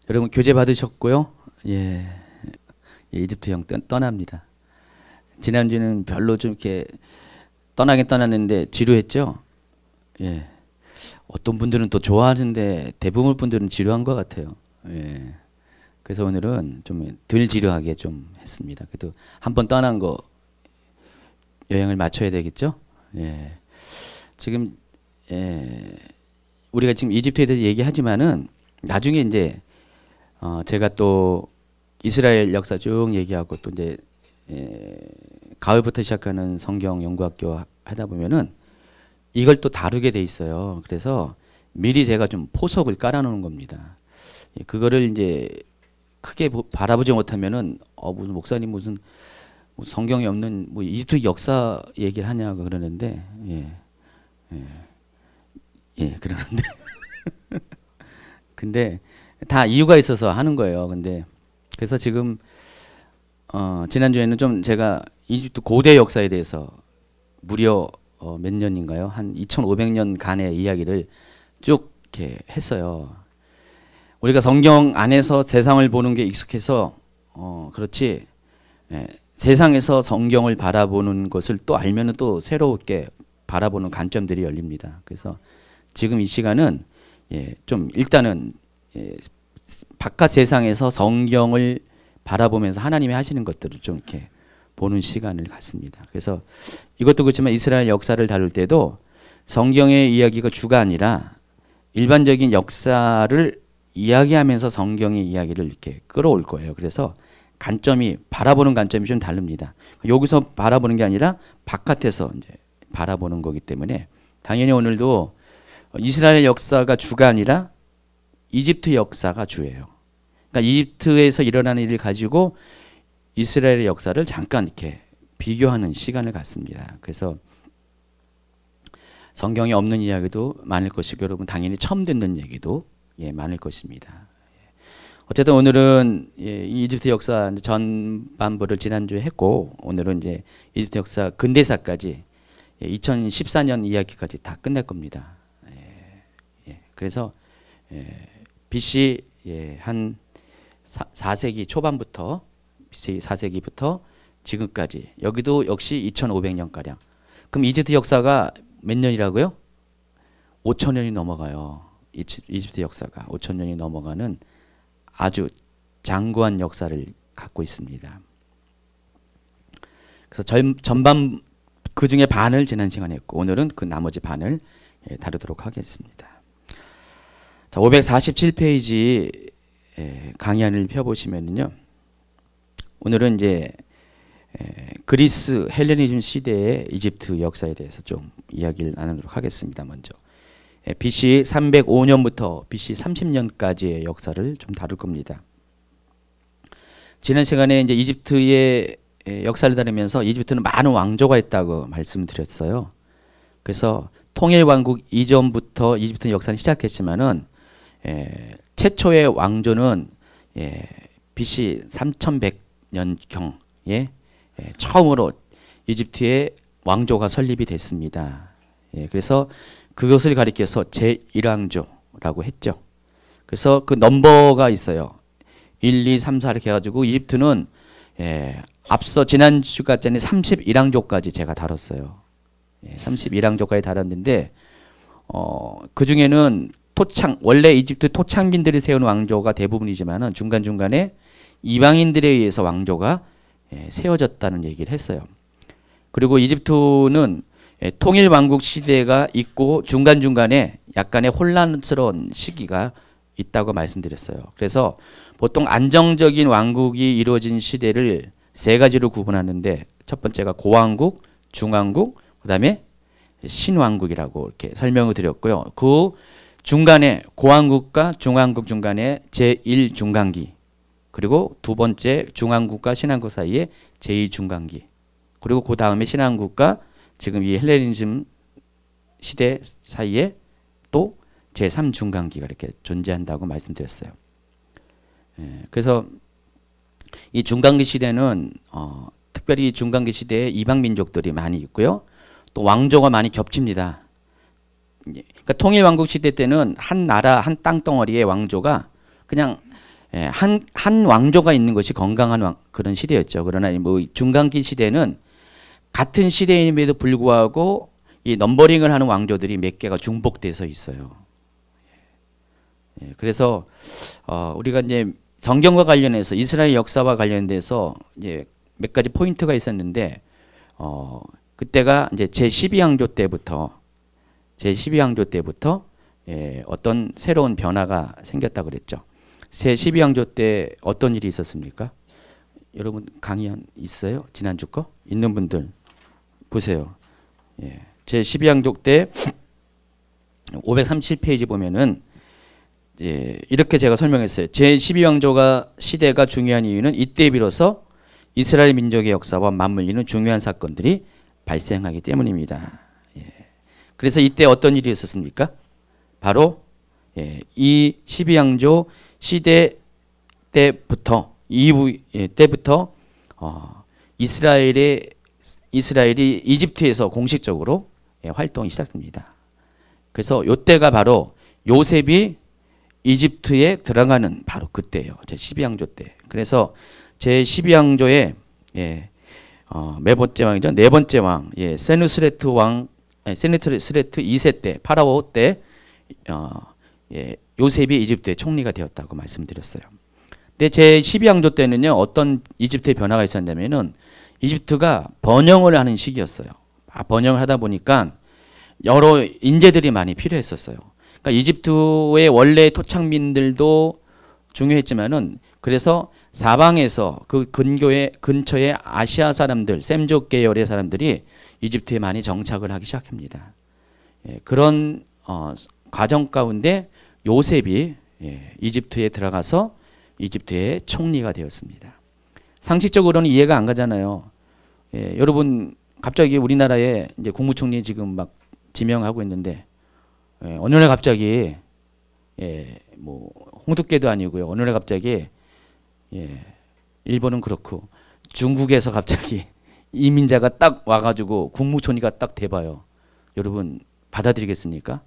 여러분 교재 받으셨고요. 예, 이집트 형 떠납니다. 지난주는 별로 좀 이렇게 떠나긴 떠났는데 지루했죠. 예, 어떤 분들은 또 좋아하는데 대부분 분들은 지루한 것 같아요. 예, 그래서 오늘은 좀 덜 지루하게 좀 했습니다. 그래도 한 번 떠난 거 여행을 마쳐야 되겠죠. 예, 지금 우리가 지금 이집트에 대해서 얘기하지만은 나중에 이제 제가 또 이스라엘 역사 쭉 얘기하고 또 이제 가을부터 시작하는 성경 연구학교 하다 보면은 이걸 또 다루게 돼 있어요. 그래서 미리 제가 좀 포석을 깔아놓는 겁니다. 그거를 이제 크게 바라보지 못하면은 무슨 목사님 무슨 뭐 성경에 없는 뭐 이집트 역사 얘기를 하냐고 그러는데 그러는데 근데 다 이유가 있어서 하는 거예요. 근데 그래서 지금 지난주에는 좀 제가 이집트 고대 역사에 대해서 무려 몇 년인가요? 한 2500년간의 이야기를 쭉 이렇게 했어요. 우리가 성경 안에서 세상을 보는 게 익숙해서 그렇지 세상에서 성경을 바라보는 것을 또 알면은 또 새롭게 바라보는 관점들이 열립니다. 그래서 지금 이 시간은 좀 일단은 바깥 세상에서 성경을 바라보면서 하나님이 하시는 것들을 좀 이렇게 보는 시간을 갖습니다. 그래서 이것도 그렇지만 이스라엘 역사를 다룰 때도 성경의 이야기가 주가 아니라 일반적인 역사를 이야기하면서 성경의 이야기를 이렇게 끌어올 거예요. 그래서 관점이 바라보는 관점이 좀 다릅니다. 여기서 바라보는 게 아니라 바깥에서 이제 바라보는 거기 때문에 당연히 오늘도 이스라엘 역사가 주가 아니라 이집트 역사가 주예요. 그러니까 이집트에서 일어나는 일을 가지고 이스라엘의 역사를 잠깐 이렇게 비교하는 시간을 갖습니다. 그래서 성경에 없는 이야기도 많을 것이고 여러분 당연히 처음 듣는 얘기도 많을 것입니다. 어쨌든 오늘은 이 이집트 역사 전반부를 지난주에 했고 오늘은 이제 이집트 역사 근대사까지 2014년 이야기까지 다 끝낼 겁니다. 그래서 BC 한 4세기 초반부터 BC 4세기부터 지금까지 여기도 역시 2500년가량. 그럼 이집트 역사가 몇 년이라고요? 5000년이 넘어가요. 이집트 역사가 5000년이 넘어가는 아주 장구한 역사를 갖고 있습니다. 그래서 전반 그 중에 반을 지난 시간에 했고 오늘은 그 나머지 반을 다루도록 하겠습니다. 자, 547페이지 강의안을 펴보시면은요. 오늘은 이제 그리스 헬레니즘 시대의 이집트 역사에 대해서 좀 이야기를 나누도록 하겠습니다. 먼저 BC 305년부터 BC 30년까지의 역사를 좀 다룰 겁니다. 지난 시간에 이제 이집트의 역사를 다루면서 이집트는 많은 왕조가 있다고 말씀드렸어요. 그래서 통일왕국 이전부터 이집트 역사는 시작했지만은 최초의 왕조는 BC 3100년경에 처음으로 이집트의 왕조가 설립이 됐습니다. 그래서 그것을 가리켜서 제1왕조라고 했죠. 그래서 그 넘버가 있어요. 1, 2, 3, 4 이렇게 해가지고 이집트는 앞서 지난주까지는 31왕조까지 제가 다뤘어요. 31왕조까지 다뤘는데 그 중에는 원래 이집트 토착민들이 세운 왕조가 대부분이지만은 중간중간에 이방인들에 의해서 왕조가 세워졌다는 얘기를 했어요. 그리고 이집트는 통일왕국 시대가 있고 중간중간에 약간의 혼란스러운 시기가 있다고 말씀드렸어요. 그래서 보통 안정적인 왕국이 이루어진 시대를 세 가지로 구분하는데 첫 번째가 고왕국, 중왕국, 그 다음에 신왕국이라고 이렇게 설명을 드렸고요. 그 중간에 고왕국과 중왕국 중간에 제1중간기 그리고 두 번째 중왕국과 신왕국 사이에 제2중간기 그리고 그 다음에 신왕국과 지금 이 헬레니즘 시대 사이에 또 제3중간기가 이렇게 존재한다고 말씀드렸어요. 그래서 이 중간기 시대는 특별히 중간기 시대에 이방 민족들이 많이 있고요. 또 왕조가 많이 겹칩니다. 그러니까 통일왕국 시대 때는 한 나라 한 땅덩어리의 왕조가 그냥 예, 한 왕조가 있는 것이 건강한 그런 시대였죠. 그러나 뭐 중간기 시대는 같은 시대임에도 불구하고 이 넘버링을 하는 왕조들이 몇 개가 중복돼서 있어요. 예, 그래서 우리가 이제 성경과 관련해서 이스라엘 역사와 관련돼서 이제 몇 가지 포인트가 있었는데 그때가 이제 제12왕조 때부터 예, 어떤 새로운 변화가 생겼다 그랬죠. 제12왕조 때 어떤 일이 있었습니까? 여러분 강의 있어요? 지난주 거? 있는 분들 보세요. 예, 제12왕조 때 537페이지 보면은 예, 이렇게 제가 설명했어요. 제12왕조가 시대가 중요한 이유는 이때 비로소 이스라엘 민족의 역사와 맞물리는 중요한 사건들이 발생하기 때문입니다. 예. 그래서 이때 어떤 일이 있었습니까? 바로 예, 이 12왕조 시대 때부터 때부터 이스라엘이 이집트에서 공식적으로 예, 활동이 시작됩니다. 그래서 이때가 바로 요셉이 이집트에 들어가는 바로 그때예요. 제12왕조 때. 그래서 제12왕조의 예, 몇 번째 왕이죠? 네 번째 왕, 예, 세누스레트 2세 때, 파라오 때 예, 요셉이 이집트의 총리가 되었다고 말씀드렸어요. 근데 제12왕조 때는요, 어떤 이집트의 변화가 있었냐면은 이집트가 번영을 하는 시기였어요. 번영을 하다 보니까 여러 인재들이 많이 필요했었어요. 그러니까 이집트의 원래 토착민들도 중요했지만은 그래서 사방에서 그 근처에 아시아 사람들, 셈족 계열의 사람들이 이집트에 많이 정착을 하기 시작합니다. 예, 그런 과정 가운데 요셉이 예, 이집트에 들어가서 이집트의 총리가 되었습니다. 상식적으로는 이해가 안 가잖아요. 예, 여러분 갑자기 우리나라에 이제 국무총리 지금 막 지명하고 있는데 예, 어느 날 갑자기 예, 뭐 홍두깨도 아니고요. 어느 날 갑자기 예, 일본은 그렇고 중국에서 갑자기 이민자가 딱 와가지고 국무총리가 딱 돼봐요. 여러분 받아들이겠습니까?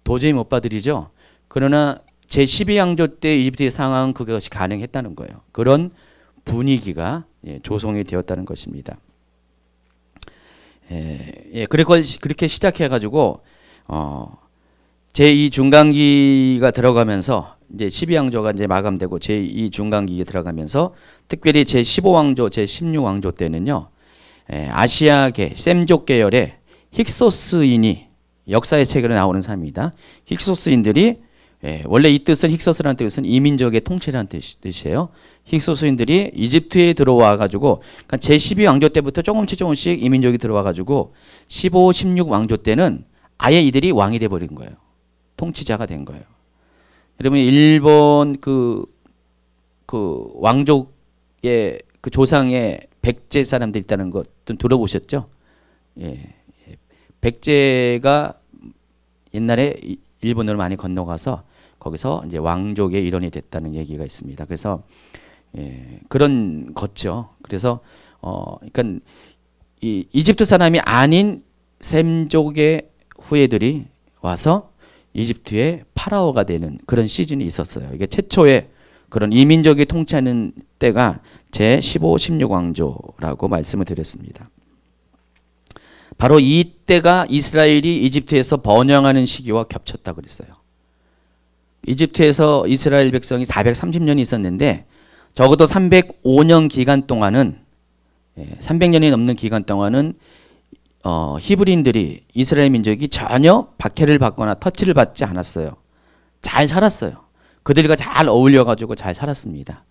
도저히 못 받아들이죠. 그러나 제12왕조 때 이집트의 상황은 그것이 가능했다는 거예요. 그런 분위기가 예, 조성이 되었다는 것입니다. 예, 그렇게 시작해가지고 제2 중간기가 들어가면서 이제 12왕조가 이제 마감되고 제2 중간기에 들어가면서 특별히 제15왕조, 제16왕조 때는요, 아시아계, 셈족 계열의 힉소스인이 역사의 책으로 나오는 사람입니다. 힉소스인들이 원래 이 뜻은 힉소스라는 뜻은 이민족의 통치라는 뜻이에요. 힉소스인들이 이집트에 들어와 가지고 그러니까 제12왕조 때부터 조금씩 이민족이 들어와 가지고 15, 16왕조 때는 아예 이들이 왕이 돼 버린 거예요. 통치자가 된 거예요. 여러분 일본 그 왕족의 그 조상의 백제 사람들 있다는 것 좀 들어보셨죠? 예. 백제가 옛날에 일본으로 많이 건너가서 거기서 이제 왕족의 일원이 됐다는 얘기가 있습니다. 그래서 예, 그런 거죠. 그래서 그러니까 이 이집트 사람이 아닌 셈족의 후예들이 와서 이집트의 파라오가 되는 그런 시즌이 있었어요. 이게 최초의 그런 이민족이 통치하는 때가 제15, 16왕조라고 말씀을 드렸습니다. 바로 이때가 이스라엘이 이집트에서 번영하는 시기와 겹쳤다고 그랬어요. 이집트에서 이스라엘 백성이 430년이 있었는데 적어도 305년 기간 동안은 300년이 넘는 기간 동안은 히브리인들이 이스라엘 민족이 전혀 박해를 받거나 터치를 받지 않았어요. 잘 살았어요. 그들과 잘 어울려가지고 잘 살았습니다.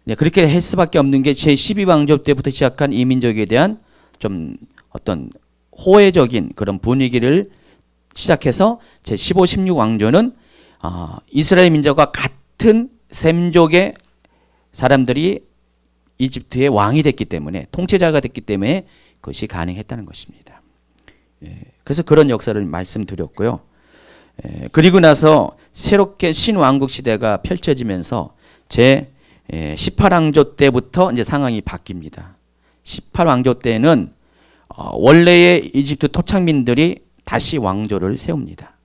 네, 그렇게 할 수밖에 없는 게 제12왕조 때부터 시작한 이 민족에 대한 좀 어떤 호혜적인 그런 분위기를 시작해서 제15, 16왕조는 이스라엘 민족과 같은 셈족의 사람들이 이집트의 왕이 됐기 때문에 통치자가 됐기 때문에 그것이 가능했다는 것입니다. 예, 그래서 그런 역사를 말씀드렸고요. 그리고 나서 새롭게 신왕국 시대가 펼쳐지면서 제 18왕조 때부터 이제 상황이 바뀝니다. 18왕조 때는 원래의 이집트 토착민들이 다시 왕조를 세웁니다.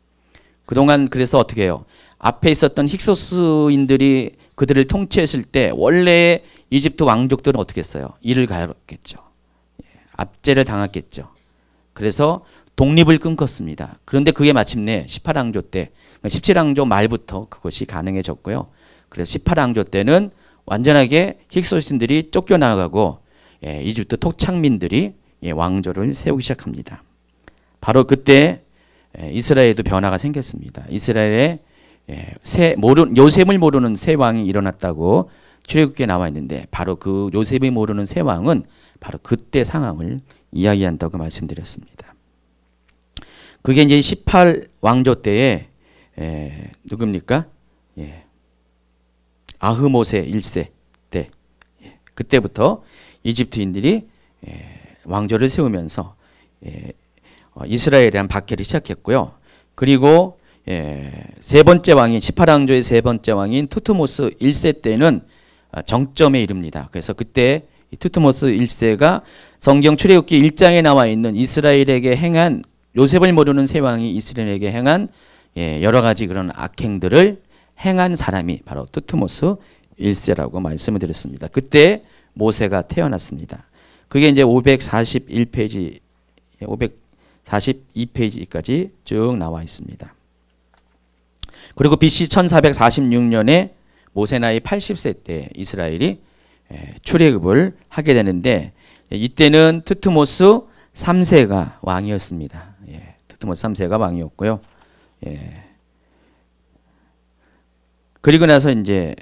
그동안 그래서 어떻게 해요? 앞에 있었던 힉소스인들이 그들을 통치했을 때 원래 이집트 왕족들은 어떻게 했어요? 이를 가렸겠죠. 압제를 당했겠죠. 그래서 독립을 끊겼습니다. 그런데 그게 마침내 18왕조 때, 17왕조 말부터 그것이 가능해졌고요. 그래서 18왕조 때는 완전하게 힉소스인들이 쫓겨나가고 이집트 토착민들이 왕조를 세우기 시작합니다. 바로 그때 이스라엘에도 변화가 생겼습니다. 이스라엘에 요셉을 모르는 새 왕이 일어났다고 출애굽기에 나와 있는데 바로 그 요셉이 모르는 새 왕은 바로 그때 상황을 이야기한다고 말씀드렸습니다. 그게 이제 18왕조 때에 누굽니까? 아흐모세 1세 때 그때부터 이집트인들이 왕조를 세우면서 이스라엘에 대한 박해를 시작했고요. 그리고 세 번째 왕인 18왕조의 세 번째 왕인 투트모스 1세 때는 정점에 이릅니다. 그래서 그때 투트모스 1세가 성경 출애굽기 1장에 나와 있는 이스라엘에게 행한 요셉을 모르는 새 왕이 이스라엘에게 행한 여러 가지 그런 악행들을 행한 사람이 바로 투트모스 1세라고 말씀을 드렸습니다. 그때 모세가 태어났습니다. 그게 이제 541페이지, 542페이지까지 쭉 나와 있습니다. 그리고 BC 1446년에 모세 나이 80세 때 이스라엘이 출애굽을 하게 되는데 이때는 투트모스 3세가 왕이었습니다. 투트모스 3세가 왕이었고요. 그리고 나서 이제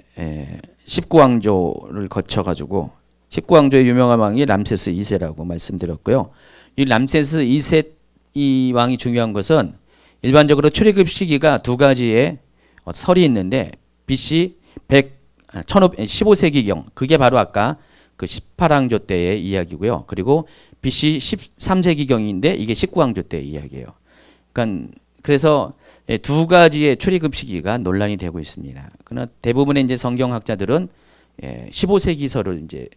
19왕조를 거쳐가지고 19왕조의 유명한 왕이 람세스 2세라고 말씀드렸고요. 이 람세스 2세 이 왕이 중요한 것은 일반적으로 출애굽 시기가 두 가지의 설이 있는데 BC 15세기경 그게 바로 아까 그 18왕조 때의 이야기고요. 그리고 BC 13세기경인데 이게 19왕조 때의 이야기예요. 그래서 두 가지의 출애굽 시기가 논란이 되고 있습니다. 그러나 대부분의 이제 성경학자들은 15세기설을 이제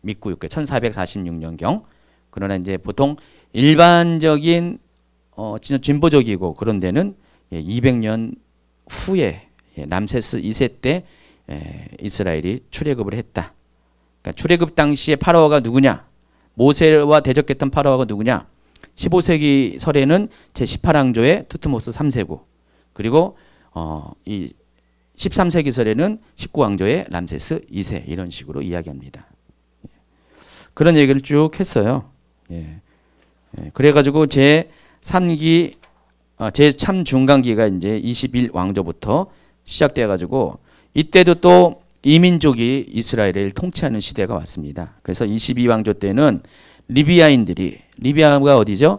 믿고 있고요. 1446년경. 그러나 이제 보통 일반적인 진짜 진보적이고 그런 데는 200년 후에 람세스 2세 때 이스라엘이 출애굽을 했다. 그러니까 출애굽 당시에 파라오가 누구냐? 모세와 대적했던 파라오가 누구냐? 15세기 설에는 제18왕조의 투트모스 3세고 그리고 이 13세기 설에는 19왕조의 람세스 2세 이런 식으로 이야기합니다. 그런 얘기를 쭉 했어요. 그래가지고 제3기 제3중간기가 이제 21왕조부터 시작돼가지고 이때도 또 이민족이 이스라엘을 통치하는 시대가 왔습니다. 그래서 22왕조 때는 리비아가 어디죠?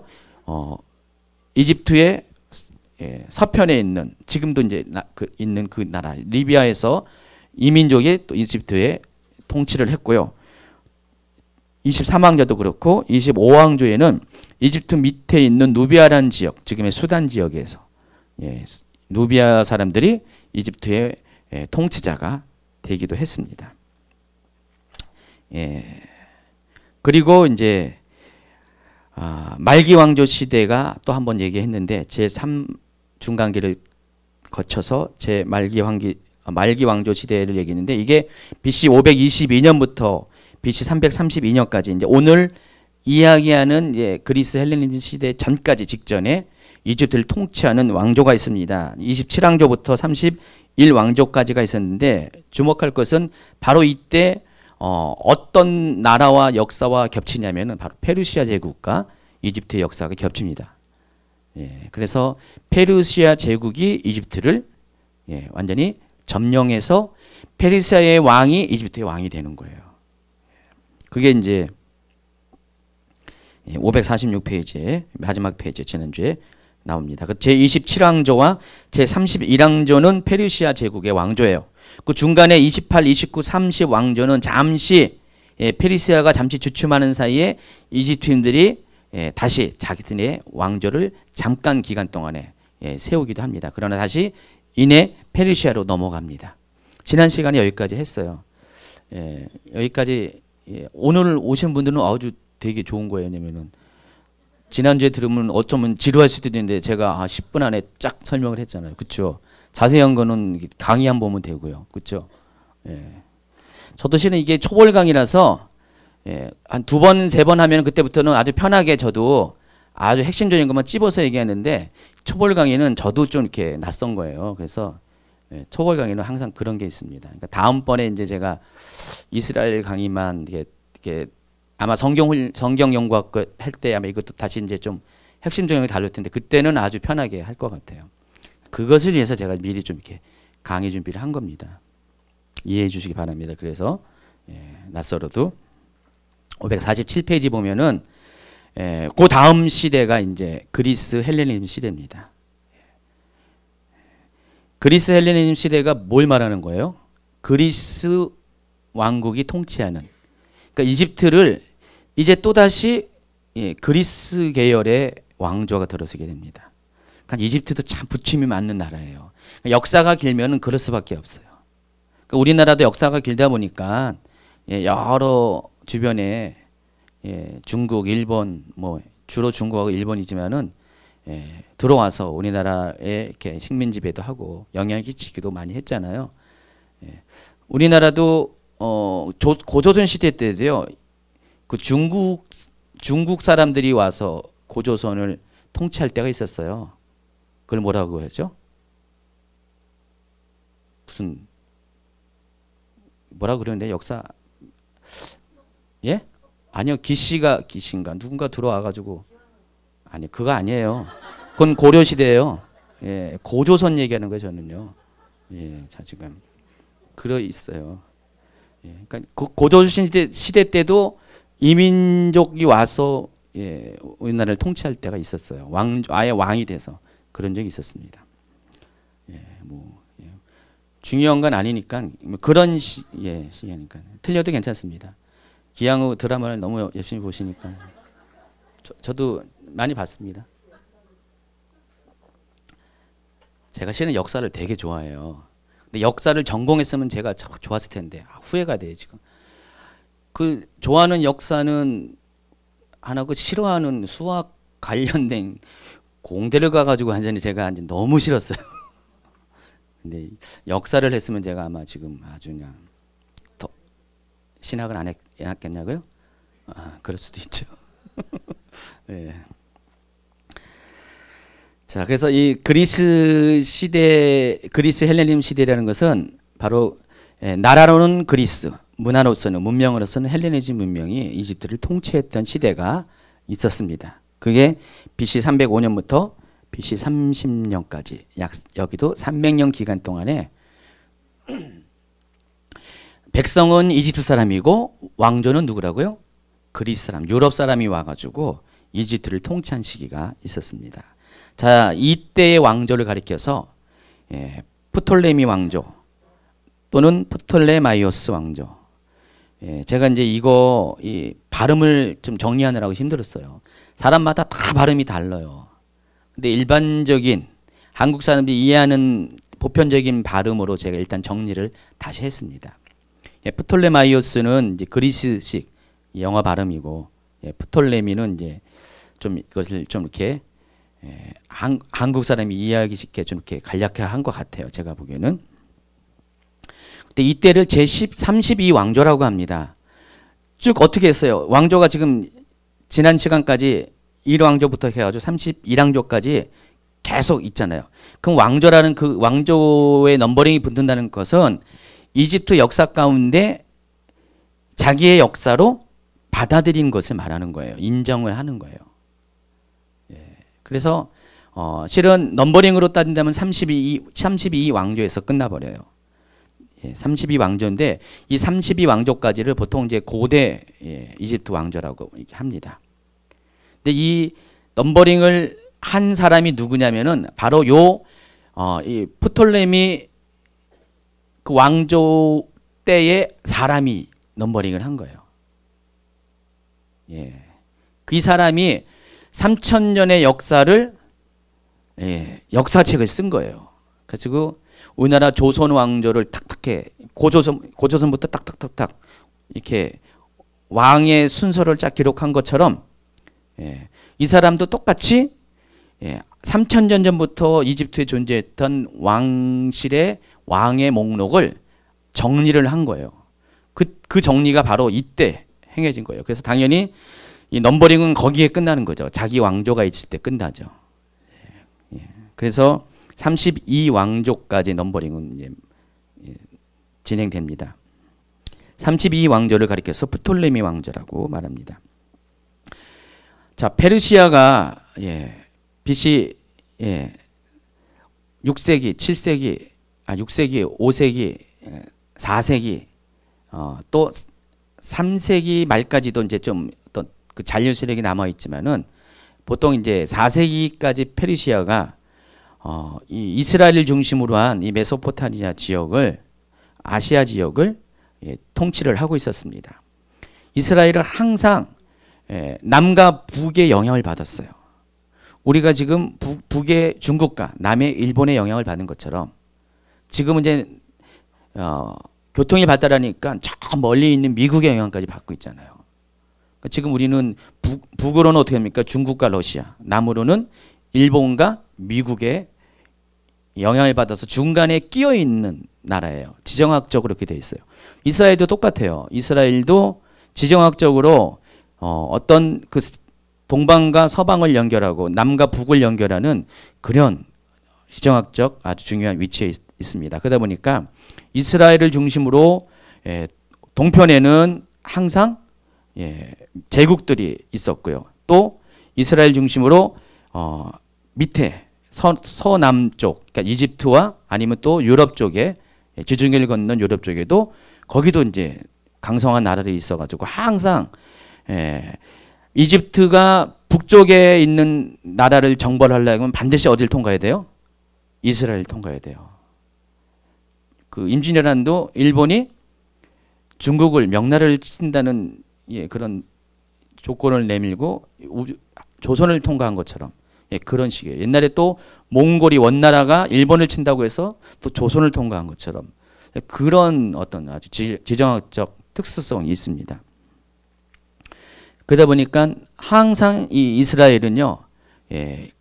이집트의 서편에 있는 지금도 이제 있는 그 나라 리비아에서 이민족이 또 이집트에 통치를 했고요. 23왕조도 그렇고 25왕조에는 이집트 밑에 있는 누비아라는 지역, 지금의 수단 지역에서 누비아 사람들이 이집트의 통치자가 되기도 했습니다. 그리고 이제 말기 왕조 시대가 또 한 번 얘기했는데 제3중간기를 거쳐서 말기 왕조 시대를 얘기했는데 이게 BC 522년부터 BC 332년까지 이제 오늘 이야기하는 그리스 헬레니즘 시대 전까지 직전에 이집트를 통치하는 왕조가 있습니다. 27왕조부터 31왕조까지가 있었는데 주목할 것은 바로 이때 어떤 나라와 역사와 겹치냐면은 바로 페르시아 제국과 이집트의 역사가 겹칩니다. 그래서 페르시아 제국이 이집트를 완전히 점령해서 페르시아의 왕이 이집트의 왕이 되는 거예요. 그게 이제 546페이지에 마지막 페이지 지난주에 나옵니다. 제27왕조와 제31왕조는 페르시아 제국의 왕조예요. 그 중간에 28, 29, 30 왕조는 잠시 페르시아가 잠시 주춤하는 사이에 이집트인들이 다시 자기들의 왕조를 잠깐 기간 동안에 세우기도 합니다. 그러나 다시 이내 페르시아로 넘어갑니다. 지난 시간에 여기까지 했어요. 여기까지 오늘 오신 분들은 아주 되게 좋은 거예요. 왜냐면은 지난주에 들으면 어쩌면 지루할 수도 있는데 제가 10분 안에 쫙 설명을 했잖아요. 그렇죠? 자세한 거는 강의 한 번 보면 되고요. 그렇죠? 예. 저도 실은 이게 초벌 강의라서 예, 한 두 번, 세 번 하면 그때부터는 아주 편하게 저도 아주 핵심적인 것만 찝어서 얘기하는데 초벌 강의는 저도 좀 이렇게 낯선 거예요. 그래서 예, 초벌 강의는 항상 그런 게 있습니다. 그러니까 다음번에 이제 제가 이스라엘 강의만 이게 아마 성경 연구학 할 때 아마 이것도 다시 이제 좀 핵심적인 걸 다룰 텐데 그때는 아주 편하게 할 것 같아요. 그것을 위해서 제가 미리 좀 이렇게 강의 준비를 한 겁니다. 이해해 주시기 바랍니다. 그래서 예, 낯설어도 547페이지 보면은 그 다음 시대가 이제 그리스 헬레니즘 시대입니다. 그리스 헬레니즘 시대가 뭘 말하는 거예요? 그리스 왕국이 통치하는. 그러니까 이집트를 이제 또다시 예, 그리스 계열의 왕조가 들어서게 됩니다. 그러니까 이집트도 참 부침이 맞는 나라예요. 그러니까 역사가 길면은 그럴 수밖에 없어요. 그러니까 우리나라도 역사가 길다 보니까 예, 여러 주변에 예, 중국, 일본, 뭐 주로 중국하고 일본이지만은 예, 들어와서 우리나라에 이렇게 식민 지배도 하고 영향을 끼치기도 많이 했잖아요. 예, 우리나라도 고조선 시대 때도요. 그 중국 사람들이 와서 고조선을 통치할 때가 있었어요. 그걸 뭐라고 하죠? 무슨 뭐라 그러는데 역사 예? 아니요. 기씨인가 누군가 들어와 가지고 아니 그거 아니에요. 그건 고려 시대예요. 예, 고조선 얘기하는 거예요, 저는요. 예, 자 지금 그러 있어요. 예, 그러니까 그 고조선 시대 때도 이민족이 와서 예, 우리나라를 통치할 때가 있었어요. 아예 왕이 돼서 그런 적이 있었습니다. 예, 뭐 예, 중요한 건 아니니까 그런 시기니까 틀려도 괜찮습니다. 기양후 드라마를 너무 열심히 보시니까 저도 많이 봤습니다. 제가 실은 역사를 되게 좋아해요. 근데 역사를 전공했으면 제가 참 좋았을 텐데 후회가 돼요 지금. 그 좋아하는 역사는 하나고 싫어하는 수학 관련된 공대를 가가지고 완전히 제가 너무 싫었어요. 근데 역사를 했으면 제가 아마 지금 아주 그냥 더 신학을 안 했겠냐고요? 아, 그럴 수도 있죠. 네. 자, 그래서 이 그리스 헬레니즘 시대라는 것은 바로 나라로는 그리스, 문화로서는 문명으로서는 헬레니즘 문명이 이집트를 통치했던 시대가 있었습니다. 그게 BC 305년부터 BC 30년까지 여기도 300년 기간 동안에 백성은 이집트 사람이고 왕조는 누구라고요? 그리스 사람, 유럽 사람이 와가지고 이집트를 통치한 시기가 있었습니다. 자, 이때의 왕조를 가리켜서 프톨레미 왕조 또는 프톨레마이오스 왕조. 제가 이제 이 발음을 좀 정리하느라고 힘들었어요. 사람마다 다 발음이 달라요. 근데 일반적인 한국 사람들이 이해하는 보편적인 발음으로 제가 일단 정리를 다시 했습니다. 프톨레마이오스는 이제 그리스식 영어 발음이고, 프톨레미는 이제 좀 이것을 좀 이렇게 한국 사람이 이해하기 쉽게 좀 이렇게 간략하게 한 것 같아요. 제가 보기에는. 근데 이때를 제32 왕조라고 합니다. 쭉 어떻게 했어요? 왕조가 지금 지난 시간까지 1왕조부터 해가지고 31왕조까지 계속 있잖아요. 그럼 왕조라는 그 왕조의 넘버링이 붙는다는 것은 이집트 역사 가운데 자기의 역사로 받아들인 것을 말하는 거예요. 인정을 하는 거예요. 그래서 실은 넘버링으로 따진다면 32 왕조에서 끝나버려요. 32 왕조인데 이 32 왕조까지를 보통 이제 고대 이집트 왕조라고 합니다. 근데 이 넘버링을 한 사람이 누구냐면은 바로 이 프톨레미 그 왕조 때의 사람이 넘버링을 한 거예요. 그 사람이 3000년의 역사를 역사책을 쓴 거예요. 그래서 우리나라 조선 왕조를 탁탁해 고조선부터 탁탁탁탁 이렇게 왕의 순서를 쫙 기록한 것처럼 이 사람도 똑같이 예, 3000년 전부터 이집트에 존재했던 왕실의 왕의 목록을 정리를 한 거예요. 그 정리가 바로 이때 행해진 거예요. 그래서 당연히 이 넘버링은 거기에 끝나는 거죠. 자기 왕조가 있을 때 끝나죠. 예, 그래서 32왕조까지 넘버링은 이제 진행됩니다. 32왕조를 가리켜서 프톨레미 왕조라고 말합니다. 자, 페르시아가 BC 6세기, 7세기, 6세기, 5세기, 4세기, 또 3세기 말까지도 이제 좀 어떤 그 잔류 세력이 남아 있지만은 보통 이제 4세기까지 페르시아가 이 이스라엘을 중심으로 한 이 메소포타미아 지역을, 아시아 지역을 통치를 하고 있었습니다. 이스라엘은 항상 남과 북의 영향을 받았어요. 우리가 지금 북의 중국과 남의 일본의 영향을 받는 것처럼 지금은 이제 교통이 발달하니까 저 멀리 있는 미국의 영향까지 받고 있잖아요. 그러니까 지금 우리는 북으로는 어떻게 합니까? 중국과 러시아, 남으로는 일본과 미국의 영향을 받아서 중간에 끼어 있는 나라예요. 지정학적으로 그렇게 돼 있어요. 이스라엘도 똑같아요. 이스라엘도 지정학적으로 어떤 그 동방과 서방을 연결하고 남과 북을 연결하는 그런 지정학적 아주 중요한 위치에 있습니다. 그러다 보니까 이스라엘을 중심으로 동편에는 항상 제국들이 있었고요. 또 이스라엘 중심으로 밑에 서남쪽, 그러니까 이집트와 아니면 또 유럽 쪽에 지중해를 건넌 유럽 쪽에도 거기도 이제 강성한 나라들이 있어가지고 항상 이집트가 북쪽에 있는 나라를 정벌하려면 반드시 어디를 통과해야 돼요? 이스라엘을 통과해야 돼요. 그 임진왜란도 일본이 중국을 명나라를 친다는 그런 조건을 내밀고 조선을 통과한 것처럼 그런 식이에요. 옛날에 또 몽골이 원나라가 일본을 친다고 해서 또 조선을 통과한 것처럼 그런 어떤 아주 지정학적 특수성이 있습니다. 그러다 보니까 항상 이 이스라엘은요,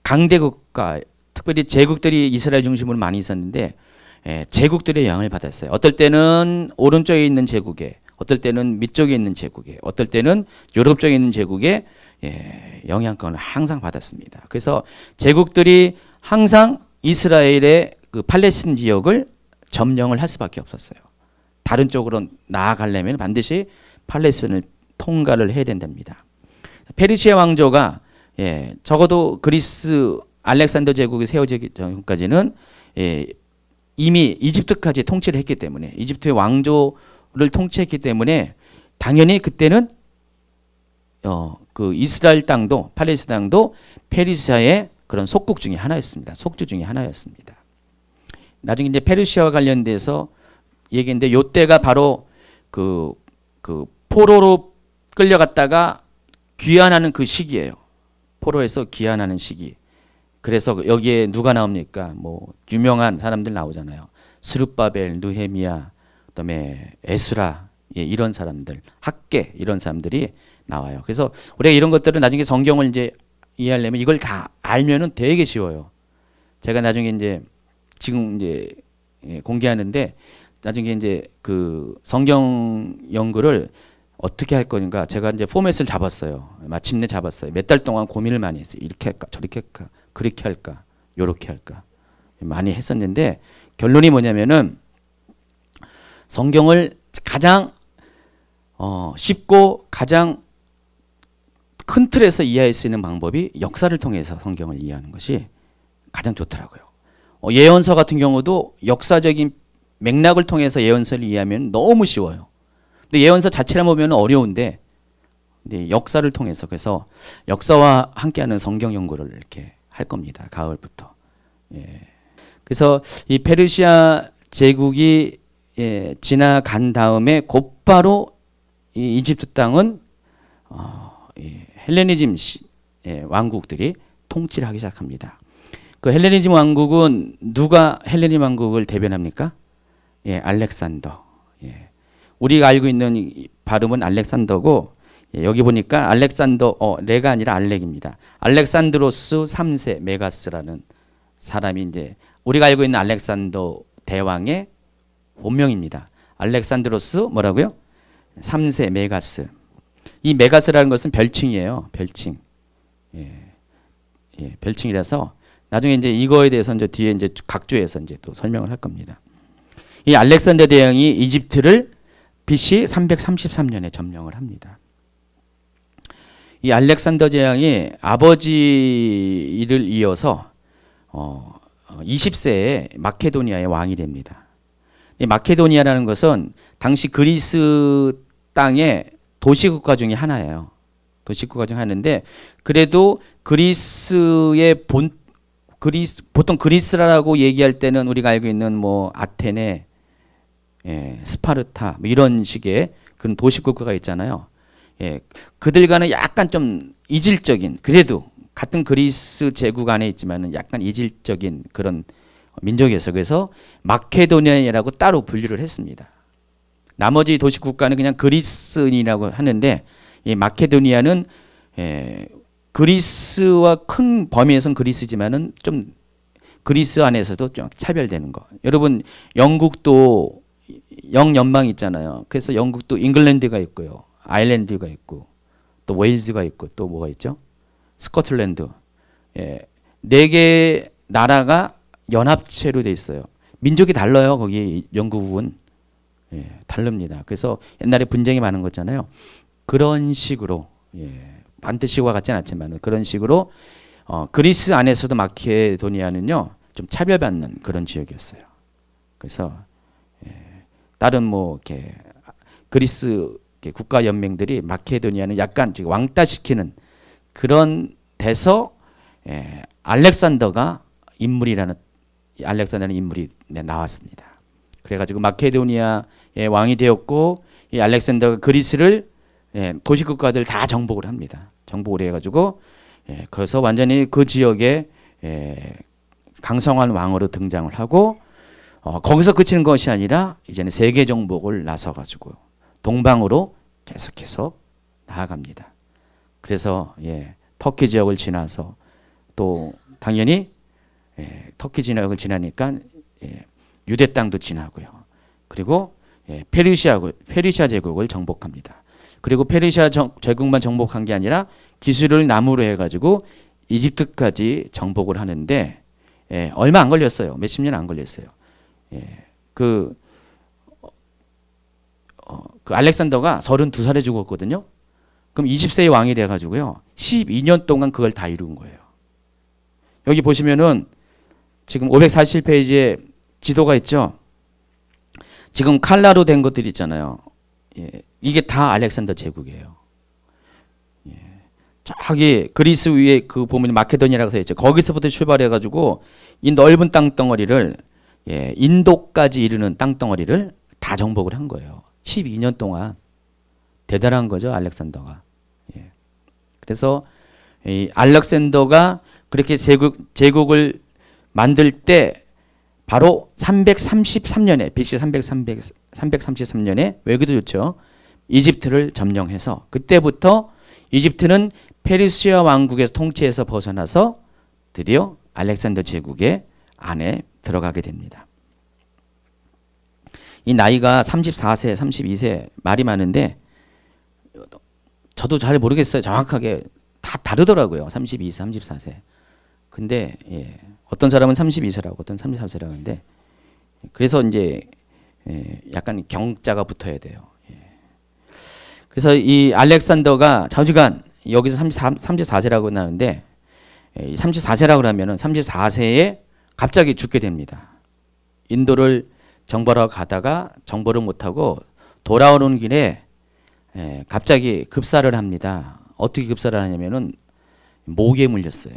강대국가, 특별히 제국들이 이스라엘 중심으로 많이 있었는데 제국들의 영향을 받았어요. 어떨 때는 오른쪽에 있는 제국에, 어떨 때는 밑쪽에 있는 제국에, 어떨 때는 유럽 쪽에 있는 제국에 영향권을 항상 받았습니다. 그래서 제국들이 항상 이스라엘의 그 팔레스틴 지역을 점령을 할 수밖에 없었어요. 다른 쪽으로 나아가려면 반드시 팔레스틴을 통과를 해야 된답니다. 페르시아 왕조가 적어도 그리스 알렉산더 제국이 세워지기 전까지는 이미 이집트까지 통치를 했기 때문에 이집트의 왕조를 통치했기 때문에 당연히 그때는 그 이스라엘 땅도 팔레스타인 땅도 페르시아의 그런 속국 중에 하나였습니다. 속주 중에 하나였습니다. 나중에 이제 페르시아와 관련돼서 얘기인데 요때가 바로 그 포로로 끌려갔다가 귀환하는 그 시기예요. 포로에서 귀환하는 시기. 그래서 여기에 누가 나옵니까? 뭐 유명한 사람들 나오잖아요. 스룹바벨, 느헤미야, 그다음에 에스라, 이런 사람들, 학계 이런 사람들이 나와요. 그래서 우리가 이런 것들은 나중에 성경을 이제 이해하려면 이걸 다 알면은 되게 쉬워요. 제가 나중에 이제 지금 이제 공개하는데 나중에 이제 그 성경 연구를 어떻게 할 거니까 제가 이제 포맷을 잡았어요. 마침내 잡았어요. 몇 달 동안 고민을 많이 했어요. 이렇게 할까, 저렇게 할까, 그렇게 할까, 요렇게 할까 많이 했었는데 결론이 뭐냐면은 성경을 가장 쉽고 가장 큰 틀에서 이해할 수 있는 방법이 역사를 통해서 성경을 이해하는 것이 가장 좋더라고요. 예언서 같은 경우도 역사적인 맥락을 통해서 예언서를 이해하면 너무 쉬워요. 근데 예언서 자체를 보면 어려운데 근데 역사를 통해서 그래서 역사와 함께하는 성경 연구를 이렇게 할 겁니다. 가을부터. 그래서 이 페르시아 제국이 지나간 다음에 곧바로 이 이집트 땅은 헬레니즘 왕국들이 통치를 하기 시작합니다. 그 헬레니즘 왕국은 누가 헬레니즘 왕국을 대변합니까? 알렉산더. 우리가 알고 있는 발음은 알렉산더고 예, 여기 보니까 레가 아니라 알렉입니다. 알렉산드로스 3세 메가스라는 사람이 이제 우리가 알고 있는 알렉산더 대왕의 본명입니다. 알렉산드로스 뭐라고요? 3세 메가스. 이 메가스라는 것은 별칭이에요. 별칭. 예, 예, 별칭이라서 나중에 이제 이거에 대해서 이제 뒤에 이제 각주에서 이제 또 설명을 할 겁니다. 이 알렉산더 대왕이 이집트를 BC 333년에 점령을 합니다. 이 알렉산더 대왕이 아버지 일을 이어서 20세에 마케도니아의 왕이 됩니다. 이 마케도니아라는 것은 당시 그리스 땅의 도시국가 중에 하나예요. 도시국가 중 하나인데 그래도 보통 그리스라고 얘기할 때는 우리가 알고 있는 뭐 아테네, 예, 스파르타 뭐 이런 식의 그런 도시국가가 있잖아요. 예, 그들과는 약간 좀 이질적인 그래도 같은 그리스 제국 안에 있지만은 약간 이질적인 그런 민족이었어요. 그래서 마케도니아라고 따로 분류를 했습니다. 나머지 도시국가는 그냥 그리스인이라고 하는데 이 마케도니아는 그리스와 큰 범위에서는 그리스지만은 좀 그리스 안에서도 좀 차별되는 거. 여러분 영국도 영연방 있잖아요. 그래서 영국도 잉글랜드가 있고요. 아일랜드가 있고 또 웨일즈가 있고 또 뭐가 있죠? 스코틀랜드. 예, 4개 나라가 연합체로 돼 있어요. 민족이 달라요. 거기 영국은. 예, 다릅니다. 그래서 옛날에 분쟁이 많은 거잖아요. 그런 식으로 예, 반드시 와 같지는 않지만 그런 식으로 그리스 안에서도 마케도니아는요 좀 차별받는 그런 지역이었어요. 그래서 예, 다른 뭐 이렇게 그리스 국가 연맹들이 마케도니아는 약간 왕따시키는 그런 데서 예, 알렉산더라는 인물이 나왔습니다. 그래가지고 마케도니아의 왕이 되었고 이 알렉산더가 그리스를 예, 도시국가들 다 정복을 합니다. 정복을 해가지고 예, 그래서 완전히 그 지역에 예, 강성한 왕으로 등장을 하고 거기서 그치는 것이 아니라 이제는 세계 정복을 나서가지고 동방으로 계속해서 나아갑니다. 그래서 예, 터키 지역을 지나서 또 당연히 예, 터키 지역을 지나니까 예, 유대 땅도 지나고요. 그리고 예, 페르시아 제국을 정복합니다. 그리고 페르시아 제국만 정복한 게 아니라 기술을 나무로 해가지고 이집트까지 정복을 하는데 예, 얼마 안 걸렸어요. 몇십 년 안 걸렸어요. 예, 그 알렉산더가 32살에 죽었거든요. 그럼 20세의 왕이 돼가지고요. 12년 동안 그걸 다 이룬 거예요. 여기 보시면은 지금 547페이지에 지도가 있죠. 지금 칼라로 된 것들이 있잖아요. 예, 이게 다 알렉산더 제국이에요. 예, 저기 그리스 위에 그 보면 마케도니아라고 써 있죠. 거기서부터 출발해가지고 이 넓은 땅덩어리를 예, 인도까지 이르는 땅덩어리를 다 정복을 한 거예요. 12년 동안 대단한 거죠, 알렉산더가. 예. 그래서 이 알렉산더가 그렇게 제국을 만들 때 바로 333년에 BC 333년에 외교도 좋죠. 이집트를 점령해서 그때부터 이집트는 페르시아 왕국에서 통치에서 벗어나서 드디어 알렉산더 제국의 안에 들어가게 됩니다. 이 나이가 34세, 32세 말이 많은데 저도 잘 모르겠어요. 정확하게 다 다르더라고요. 32세, 34세. 근데 예, 어떤 사람은 32세라고 어떤 34세라고 하는데 그래서 이제 예, 약간 경자가 붙어야 돼요. 예. 그래서 이 알렉산더가 좌지간 여기서 34세라고 나오는데 예, 34세라고 하면은 34세에 갑자기 죽게 됩니다. 인도를 정벌하러 가다가 정벌을 못하고 돌아오는 길에 예, 갑자기 급사를 합니다. 어떻게 급사를 하냐면은 모기에 물렸어요.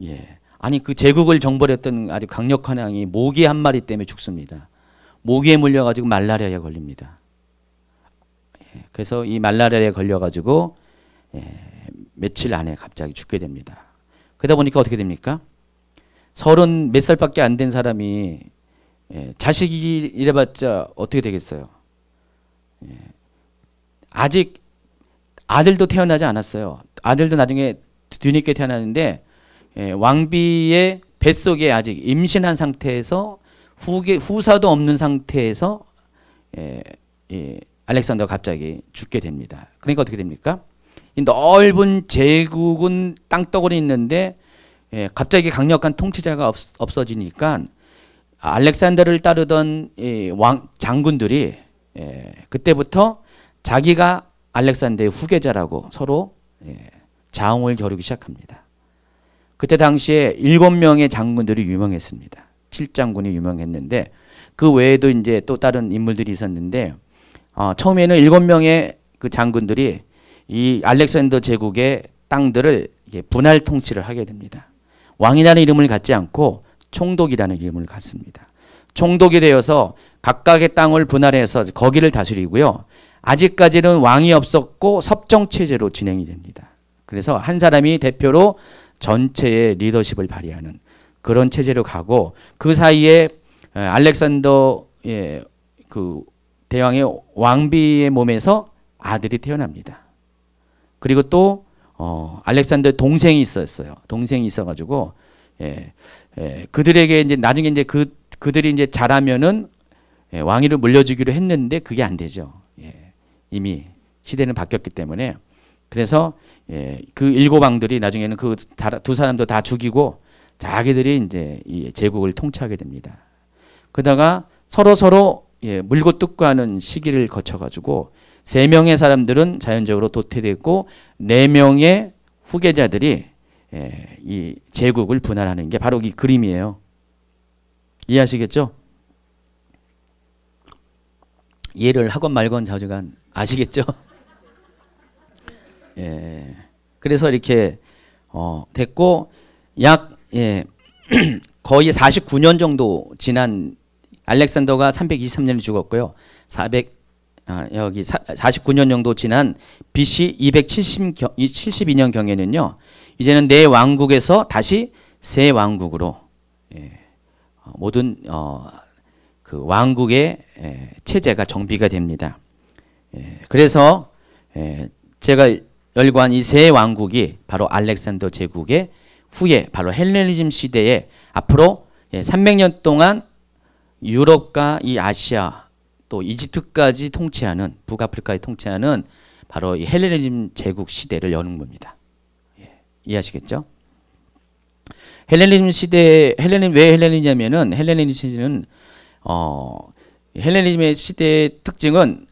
예. 아니 그 제국을 정벌했던 아주 강력한 왕이 모기 한 마리 때문에 죽습니다. 모기에 물려가지고 말라리아에 걸립니다. 예. 그래서 이 말라리아에 걸려가지고 예, 며칠 안에 갑자기 죽게 됩니다. 그러다 보니까 어떻게 됩니까? 30 몇 살밖에 안 된 사람이 예, 자식이 이래봤자 어떻게 되겠어요? 예. 아직 아들도 태어나지 않았어요. 아들도 나중에 뒤늦게 태어나는데 왕비의 뱃속에 아직 임신한 상태에서 후사도 없는 상태에서 알렉산더가 갑자기 죽게 됩니다. 그러니까 어떻게 됩니까? 이 넓은 제국은 땅덩어리 있는데 갑자기 강력한 통치자가 없어지니까 알렉산더를 따르던 장군들이 그때부터 자기가 알렉산더의 후계자라고 서로 자웅을 겨루기 시작합니다. 그때 당시에 7명의 장군들이 유명했습니다. 7장군이 유명했는데 그 외에도 이제 또 다른 인물들이 있었는데 처음에는 7명의 그 장군들이 이 알렉산더 제국의 땅들을 분할 통치를 하게 됩니다. 왕이라는 이름을 갖지 않고 총독이라는 이름을 갖습니다. 총독이 되어서 각각의 땅을 분할해서 거기를 다스리고요. 아직까지는 왕이 없었고 섭정체제로 진행이 됩니다. 그래서 한 사람이 대표로 전체의 리더십을 발휘하는 그런 체제로 가고 그 사이에 알렉산더의 그 대왕의 왕비의 몸에서 아들이 태어납니다. 그리고 또 알렉산더의 동생이 있었어요. 동생이 있어가지고 그들에게 이제 나중에 이제 그들이 이제 자라면은 왕위를 물려주기로 했는데 그게 안 되죠. 이미 시대는 바뀌었기 때문에 그래서 그 7왕들이 나중에는 그 두 사람도 다 죽이고 자기들이 이제 이 제국을 통치하게 됩니다. 그러다가 서로 물고 뜯고 하는 시기를 거쳐가지고 3명의 사람들은 자연적으로 도태됐고 4명의 후계자들이 이 제국을 분할하는 게 바로 이 그림이에요. 이해하시겠죠? 이해를 하건 말건 자주간 아시겠죠? 그래서 이렇게 됐고 약 거의 49년 정도 지난 알렉산더가 323년에 죽었고요. 49년 정도 지난 BC 272년 경에는요. 이제는 네 왕국에서 다시 세 왕국으로 모든 그 왕국의 체제가 정비가 됩니다. 그래서 제가 열거한 이 세 왕국이 바로 알렉산더 제국의 후에 바로 헬레니즘 시대에 앞으로 300년 동안 유럽과 이 아시아 또 이집트까지 통치하는 북아프리카에 통치하는 바로 이 헬레니즘 제국 시대를 여는 겁니다. 이해하시겠죠? 헬레니즘 시대 왜 헬레니즘이냐면은 헬레니즘 시대는 헬레니즘의 시대의 특징은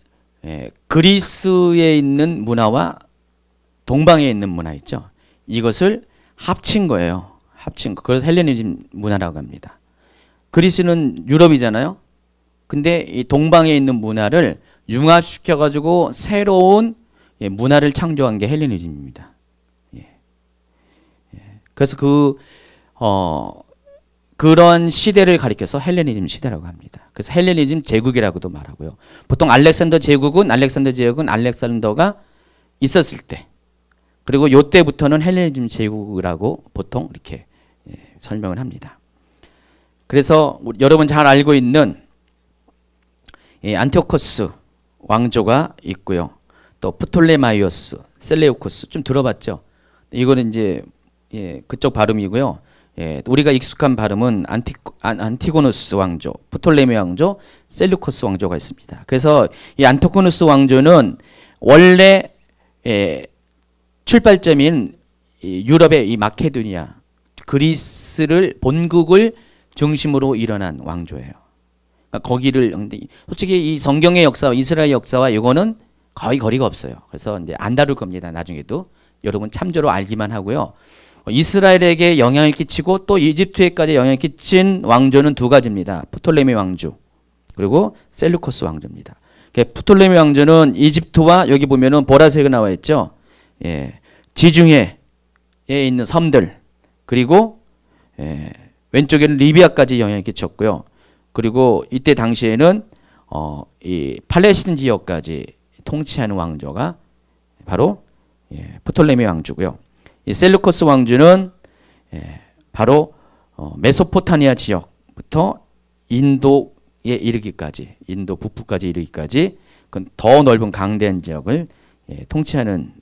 그리스에 있는 문화와 동방에 있는 문화 있죠. 이것을 합친 거예요. 합친 거. 그래서 헬레니즘 문화라고 합니다. 그리스는 유럽이잖아요. 근데 이 동방에 있는 문화를 융합시켜 가지고 새로운 문화를 창조한 게 헬레니즘입니다. 그래서 그런 시대를 가리켜서 헬레니즘 시대라고 합니다. 그래서 헬레니즘 제국이라고도 말하고요. 보통 알렉산더 제국은 알렉산더가 있었을 때 그리고 요때부터는 헬레니즘 제국이라고 보통 이렇게 설명을 합니다. 그래서 여러분 잘 알고 있는 안티오코스 왕조가 있고요. 또 프톨레마이오스, 셀레우코스 좀 들어봤죠? 이거는 이제 그쪽 발음이고요. 우리가 익숙한 발음은 안티고누스 왕조, 프톨레미 왕조, 셀루코스 왕조가 있습니다. 그래서 이 안티고누스 왕조는 원래 출발점인 유럽의 이 마케도니아, 그리스를 본국을 중심으로 일어난 왕조예요. 그러니까 거기를 솔직히 이 성경의 역사와 이스라엘 역사와 이거는 거의 거리가 없어요. 그래서 이제 안 다룰 겁니다. 나중에도 여러분 참조로 알기만 하고요. 이스라엘에게 영향을 끼치고 또 이집트에까지 영향을 끼친 왕조는 두 가지입니다. 프톨레미 왕조 그리고 셀루코스 왕조입니다. 프톨레미 왕조는 이집트와 여기 보면은 보라색이 나와 있죠. 지중해에 있는 섬들 그리고 왼쪽에는 리비아까지 영향을 끼쳤고요. 그리고 이때 당시에는 이 팔레스틴 지역까지 통치하는 왕조가 바로 프톨레미 왕조고요. 이 셀루코스 왕조는 바로 메소포타미아 지역부터 인도에 이르기까지 인도 북부까지 이르기까지 그 더 넓은 강대한 지역을 통치하는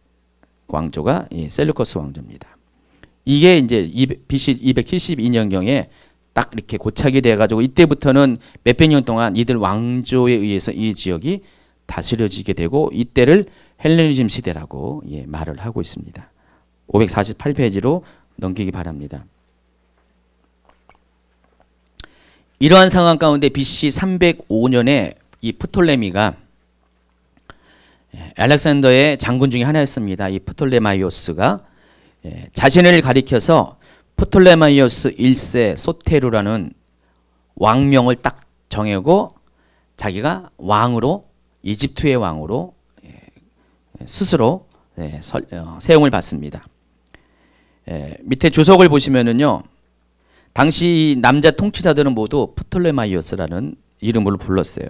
왕조가 셀루커스 왕조입니다. 이게 이제 BC 272년경에 딱 이렇게 고착이 돼가지고 이때부터는 몇백 년 동안 이들 왕조에 의해서 이 지역이 다스려지게 되고 이때를 헬레니즘 시대라고 말을 하고 있습니다. 548페이지로 넘기기 바랍니다. 이러한 상황 가운데 BC 305년에 이 프톨레미가 알렉산더의 장군 중에 하나였습니다. 이 프톨레마이오스가 자신을 가리켜서 프톨레마이오스 1세 소테루라는 왕명을 딱 정하고 자기가 왕으로 이집트의 왕으로 스스로 세움을 받습니다. 밑에 주석을 보시면은요. 당시 남자 통치자들은 모두 프톨레마이오스라는 이름으로 불렀어요.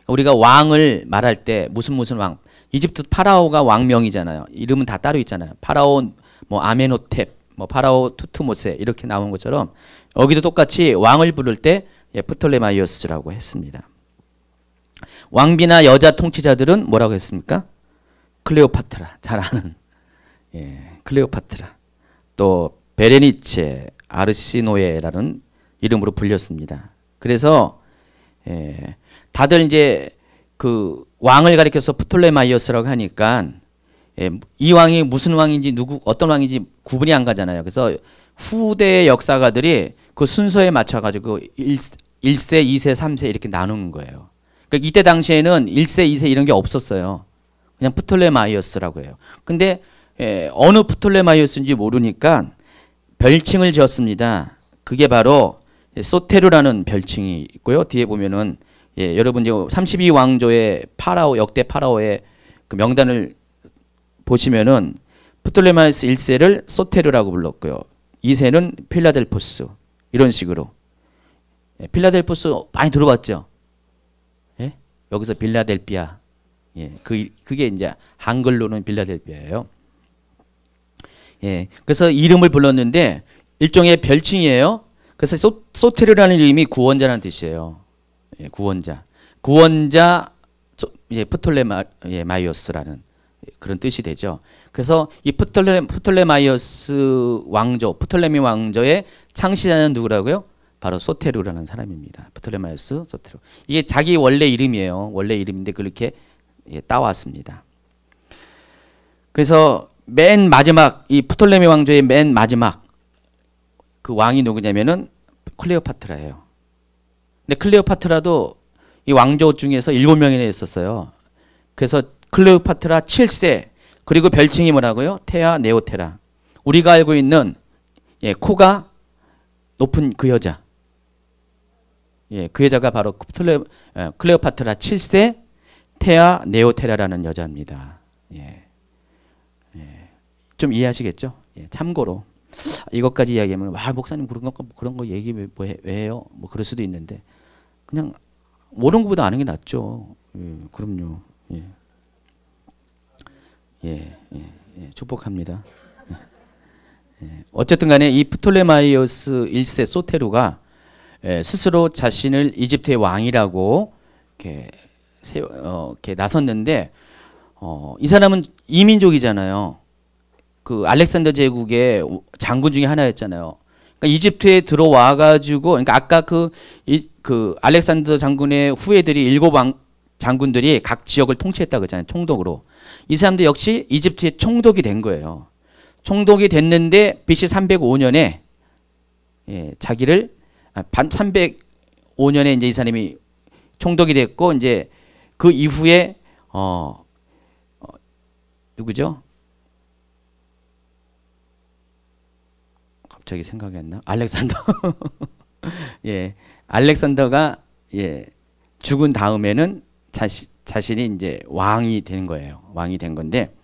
우리가 왕을 말할 때 무슨 왕, 이집트 파라오가 왕명이잖아요. 이름은 다 따로 있잖아요. 파라오 뭐 아메노텝, 뭐 파라오 투투모세 이렇게 나온 것처럼 여기도 똑같이 왕을 부를 때 프톨레마이오스라고 했습니다. 왕비나 여자 통치자들은 뭐라고 했습니까? 클레오파트라, 잘 아는 클레오파트라, 또 베레니체, 아르시노에라는 이름으로 불렸습니다. 그래서 다들 이제 그 왕을 가리켜서 프톨레마이오스라고 하니까 이 왕이 무슨 왕인지 어떤 왕인지 구분이 안 가잖아요. 그래서 후대 역사가들이 그 순서에 맞춰 가지고 1세, 2세, 3세 이렇게 나누는 거예요. 그러니까 이때 당시에는 1세, 2세 이런 게 없었어요. 그냥 프톨레마이오스라고 해요. 근데 어느 프톨레마이오스인지 모르니까 별칭을 지었습니다. 그게 바로 소테루라는 별칭이 있고요. 뒤에 보면은 여러분 32왕조의 파라오, 역대 파라오의 그 명단을 보시면은 프톨레마이오스 1세를 소테루라고 불렀고요. 2세는 필라델포스, 이런 식으로. 필라델포스 많이 들어봤죠? 예? 여기서 빌라델피아. 그게 이제 한글로는 빌라델피아예요. 그래서 이름을 불렀는데 일종의 별칭이에요. 그래서 소테르라는 이름이 구원자라는 뜻이에요. 구원자. 프톨레마이오스라는 그런 뜻이 되죠. 그래서 이 프톨레마이오스 왕조, 프톨레미 왕조의 창시자는 누구라고요? 바로 소테루라는 사람입니다. 프톨레마이오스 소테루. 이게 자기 원래 이름이에요. 원래 이름인데 그렇게 따왔습니다. 그래서 맨 마지막 이 프톨레미 왕조의 맨 마지막 그 왕이 누구냐면은 클레오파트라예요. 근데 클레오파트라도 이 왕조 중에서 7명이나 있었어요. 그래서 클레오파트라 7세, 그리고 별칭이 뭐라고요? 테아 네오테라. 우리가 알고 있는 코가 높은 그 여자. 그 여자가 바로 클레오파트라 7세 테아 네오테라라는 여자입니다. 좀 이해하시겠죠? 참고로 이것까지 이야기하면 와 목사님 그런 거 얘기 왜 해요? 뭐 그럴 수도 있는데 그냥 모르는 것보다 아는 게 낫죠. 그럼요. 축복합니다. 어쨌든 간에 이 프톨레마이오스 1세 소테루가 스스로 자신을 이집트의 왕이라고 이렇게 나섰는데 이 사람은 이민족이잖아요. 그 알렉산더 제국의 장군 중에 하나였잖아요. 그러니까 이집트에 들어와 가지고, 그러니까 아까 그 알렉산더 장군의 후예들이 7 장군들이 각 지역을 통치했다고 그랬잖아요. 총독으로. 이 사람도 역시 이집트의 총독이 된 거예요. 총독이 됐는데 BC 305년에 자기를 305년에 이제 이 사람이 총독이 됐고 이제 그 이후에 누구죠? 갑자기 생각이 안 나. 알렉산더. 알렉산더가 죽은 다음에는 자신이 이제 왕이 된 거예요. 왕이 된 건데,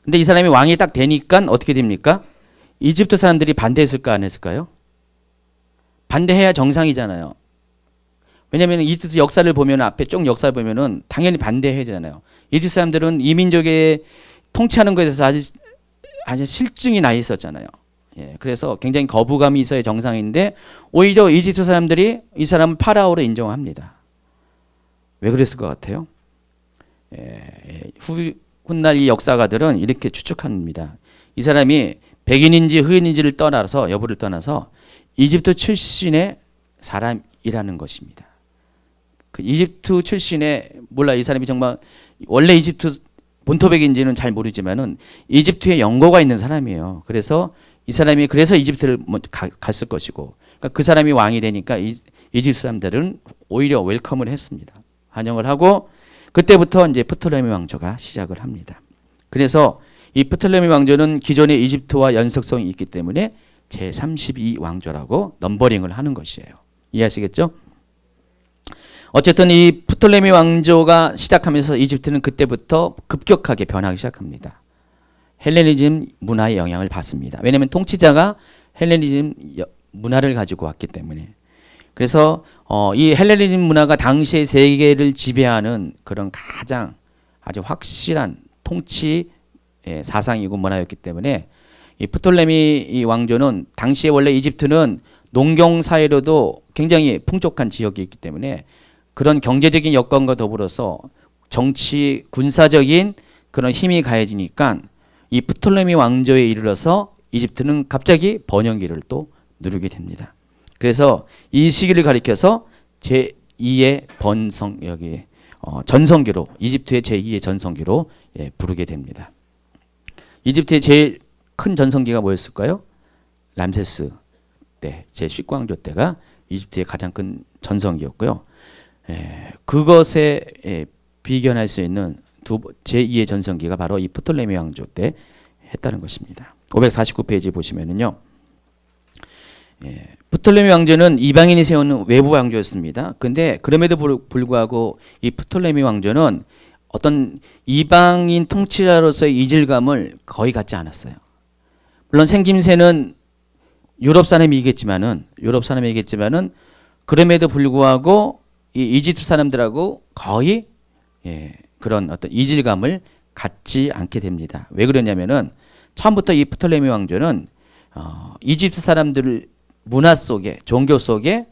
근데 이 사람이 왕이 딱 되니까 어떻게 됩니까? 이집트 사람들이 반대했을까 안 했을까요? 반대해야 정상이잖아요. 왜냐하면 이집트 역사를 보면 앞에 쭉 역사를 보면은 당연히 반대해야잖아요. 이집트 사람들은 이민족의 통치하는 것에 대해서 아주 실증이 나 있었잖아요. 그래서 굉장히 거부감이 있어야 정상인데 오히려 이집트 사람들이 이 사람을 파라오로 인정합니다. 왜 그랬을 것 같아요? 훗날 이 역사가들은 이렇게 추측합니다. 이 사람이 백인인지 흑인인지를 떠나서 여부를 떠나서 이집트 출신의 사람이라는 것입니다. 그 이집트 출신의 몰라 이 사람이 정말 원래 이집트 본토백인지는 잘 모르지만은 이집트에 연고가 있는 사람이에요. 그래서 이 사람이 그래서 이집트를 갔을 것이고 그러니까 그 사람이 왕이 되니까 이집트 사람들은 오히려 웰컴을 했습니다. 환영을 하고 그때부터 이제 프톨레미 왕조가 시작을 합니다. 그래서 이 프톨레미 왕조는 기존의 이집트와 연속성이 있기 때문에 제32 왕조라고 넘버링을 하는 것이에요. 이해하시겠죠? 어쨌든 이 프톨레미 왕조가 시작하면서 이집트는 그때부터 급격하게 변하기 시작합니다. 헬레니즘 문화의 영향을 받습니다. 왜냐하면 통치자가 헬레니즘 문화를 가지고 왔기 때문에. 그래서 이 헬레니즘 문화가 당시의 세계를 지배하는 그런 가장 아주 확실한 통치 사상이고 문화였기 때문에 이 프톨레미 이 왕조는 당시에 원래 이집트는 농경 사회로도 굉장히 풍족한 지역이었기 때문에 그런 경제적인 여건과 더불어서 정치 군사적인 그런 힘이 가해지니까 이 프톨레미 왕조에 이르러서 이집트는 갑자기 번영기를 또 누르게 됩니다. 그래서 이 시기를 가리켜서 제2의 번성역이 전성기로 이집트의 제2의 전성기로 부르게 됩니다. 이집트의 제일 큰 전성기가 뭐였을까요? 람세스 때 제19왕조 때가 이집트의 가장 큰 전성기였고요. 그것에 비견할 수 있는 제2의 전성기가 바로 이 프톨레미 왕조 때 했다는 것입니다. 549페이지 보시면은요. 프톨레미 왕조는 이방인이 세우는 외부 왕조였습니다. 근데 그럼에도 불구하고 이 프톨레미 왕조는 어떤 이방인 통치자로서의 이질감을 거의 갖지 않았어요. 물론 생김새는 유럽 사람이겠지만은 그럼에도 불구하고 이 이집트 사람들하고 거의 그런 어떤 이질감을 갖지 않게 됩니다. 왜 그러냐면은 처음부터 이 프톨레미 왕조는 이집트 사람들 문화 속에 종교 속에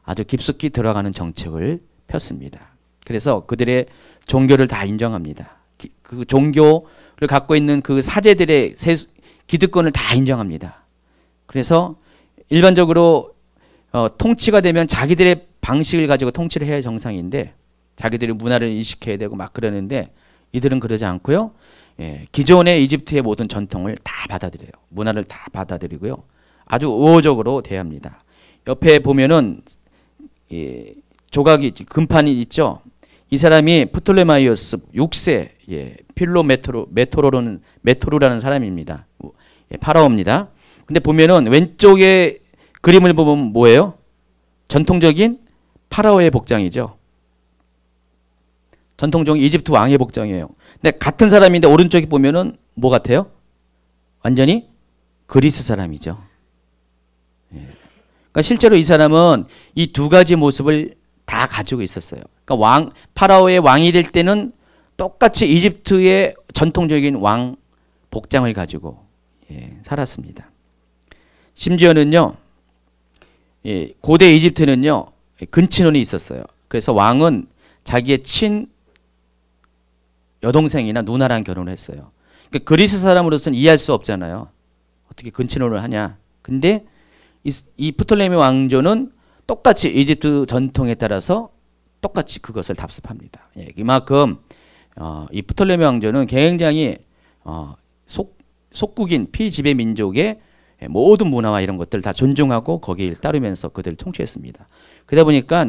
아주 깊숙이 들어가는 정책을 폈습니다. 그래서 그들의 종교를 다 인정합니다. 그 종교를 갖고 있는 그 사제들의 기득권을 다 인정합니다. 그래서 일반적으로 통치가 되면 자기들의 방식을 가지고 통치를 해야 정상인데 자기들의 문화를 인식해야 되고 막 그러는데 이들은 그러지 않고요. 기존의 이집트의 모든 전통을 다 받아들여요. 문화를 다 받아들이고요. 아주 우호적으로 대합니다. 옆에 보면은 조각이 금판이 있죠. 이 사람이 프톨레마이오스 6세 메토로라는 사람입니다. 파라오입니다. 근데 보면은 왼쪽에 그림을 보면 뭐예요? 전통적인 파라오의 복장이죠. 전통적인 이집트 왕의 복장이에요. 근데 같은 사람인데 오른쪽에 보면은 뭐 같아요? 완전히 그리스 사람이죠. 그러니까 실제로 이 사람은 이 두 가지 모습을 다 가지고 있었어요. 그러니까 파라오의 왕이 될 때는 똑같이 이집트의 전통적인 왕 복장을 가지고 살았습니다. 심지어는요, 고대 이집트는요, 근친혼이 있었어요. 그래서 왕은 자기의 친 여동생이나 누나랑 결혼을 했어요. 그러니까 그리스 사람으로서는 이해할 수 없잖아요. 어떻게 근친혼을 하냐. 근데 이 프톨레미 왕조는 똑같이 이집트 전통에 따라서 똑같이 그것을 답습합니다. 이만큼 이 프톨레미 왕조는 굉장히 속국인 피지배 민족의 모든 문화와 이런 것들을 다 존중하고 거기를 따르면서 그들을 통치했습니다. 그러다 보니까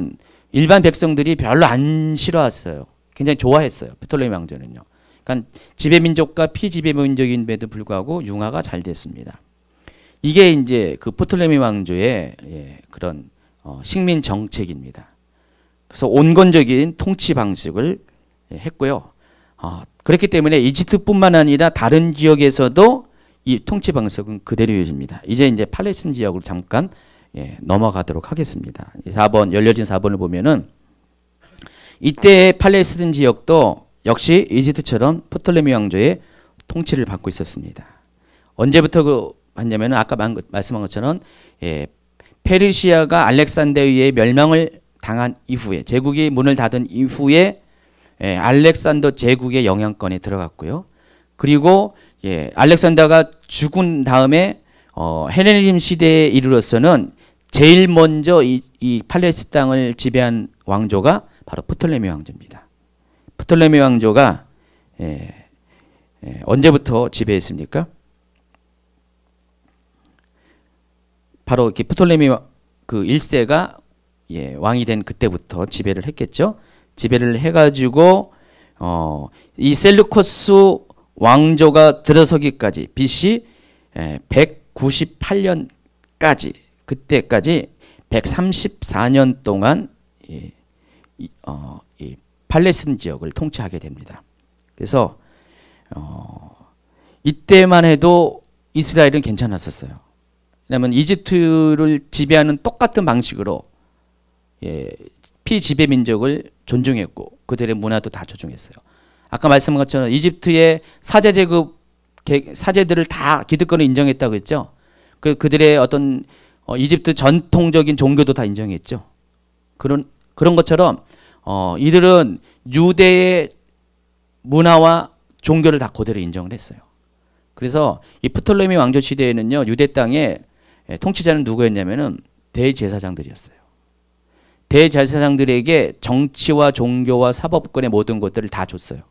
일반 백성들이 별로 안 싫어했어요. 굉장히 좋아했어요. 프톨레미 왕조는요. 그러니까 지배민족과 피지배민족인데도 불구하고 융화가 잘 됐습니다. 이게 이제 그 프톨레미 왕조의 그런 식민 정책입니다. 그래서 온건적인 통치 방식을 했고요. 그렇기 때문에 이집트뿐만 아니라 다른 지역에서도 이 통치 방식은 그대로 이어집니다. 이제 팔레스틴 지역으로 잠깐 넘어가도록 하겠습니다. 4번 열려진 4번을 보면은 이때의 팔레스틴 지역도 역시 이집트처럼 프톨레미 왕조의 통치를 받고 있었습니다. 언제부터 했냐면 아까 말씀한 것처럼 페르시아가 알렉산더에 의해 멸망을 당한 이후에 제국이 문을 닫은 이후에 알렉산더 제국의 영향권에 들어갔고요. 그리고 알렉산더가 죽은 다음에 헬레니즘 시대에 이르러서는 제일 먼저 이 팔레스타인 땅을 지배한 왕조가 바로 프톨레미 왕조입니다. 프톨레미 왕조가 언제부터 지배했습니까? 바로 이렇게 프톨레미 그 1세가 왕이 된 그때부터 지배를 했겠죠. 지배를 해가지고 이 셀루코스 왕조가 들어서기까지 BC 198년까지 그때까지 134년 동안 이 팔레스틴 지역을 통치하게 됩니다. 그래서 이때만 해도 이스라엘은 괜찮았었어요. 왜냐하면 이집트를 지배하는 똑같은 방식으로 피지배 민족을 존중했고 그들의 문화도 다 존중했어요. 아까 말씀한 것처럼 이집트의 사제 제국 사제들을 다 기득권을 인정했다고 했죠. 그들의 어떤 이집트 전통적인 종교도 다 인정했죠. 그런 것처럼 이들은 유대의 문화와 종교를 다 그대로 인정을 했어요. 그래서 이 프톨레미 왕조 시대에는요, 유대 땅에 통치자는 누구였냐면은 대제사장들이었어요. 대제사장들에게 정치와 종교와 사법권의 모든 것들을 다 줬어요.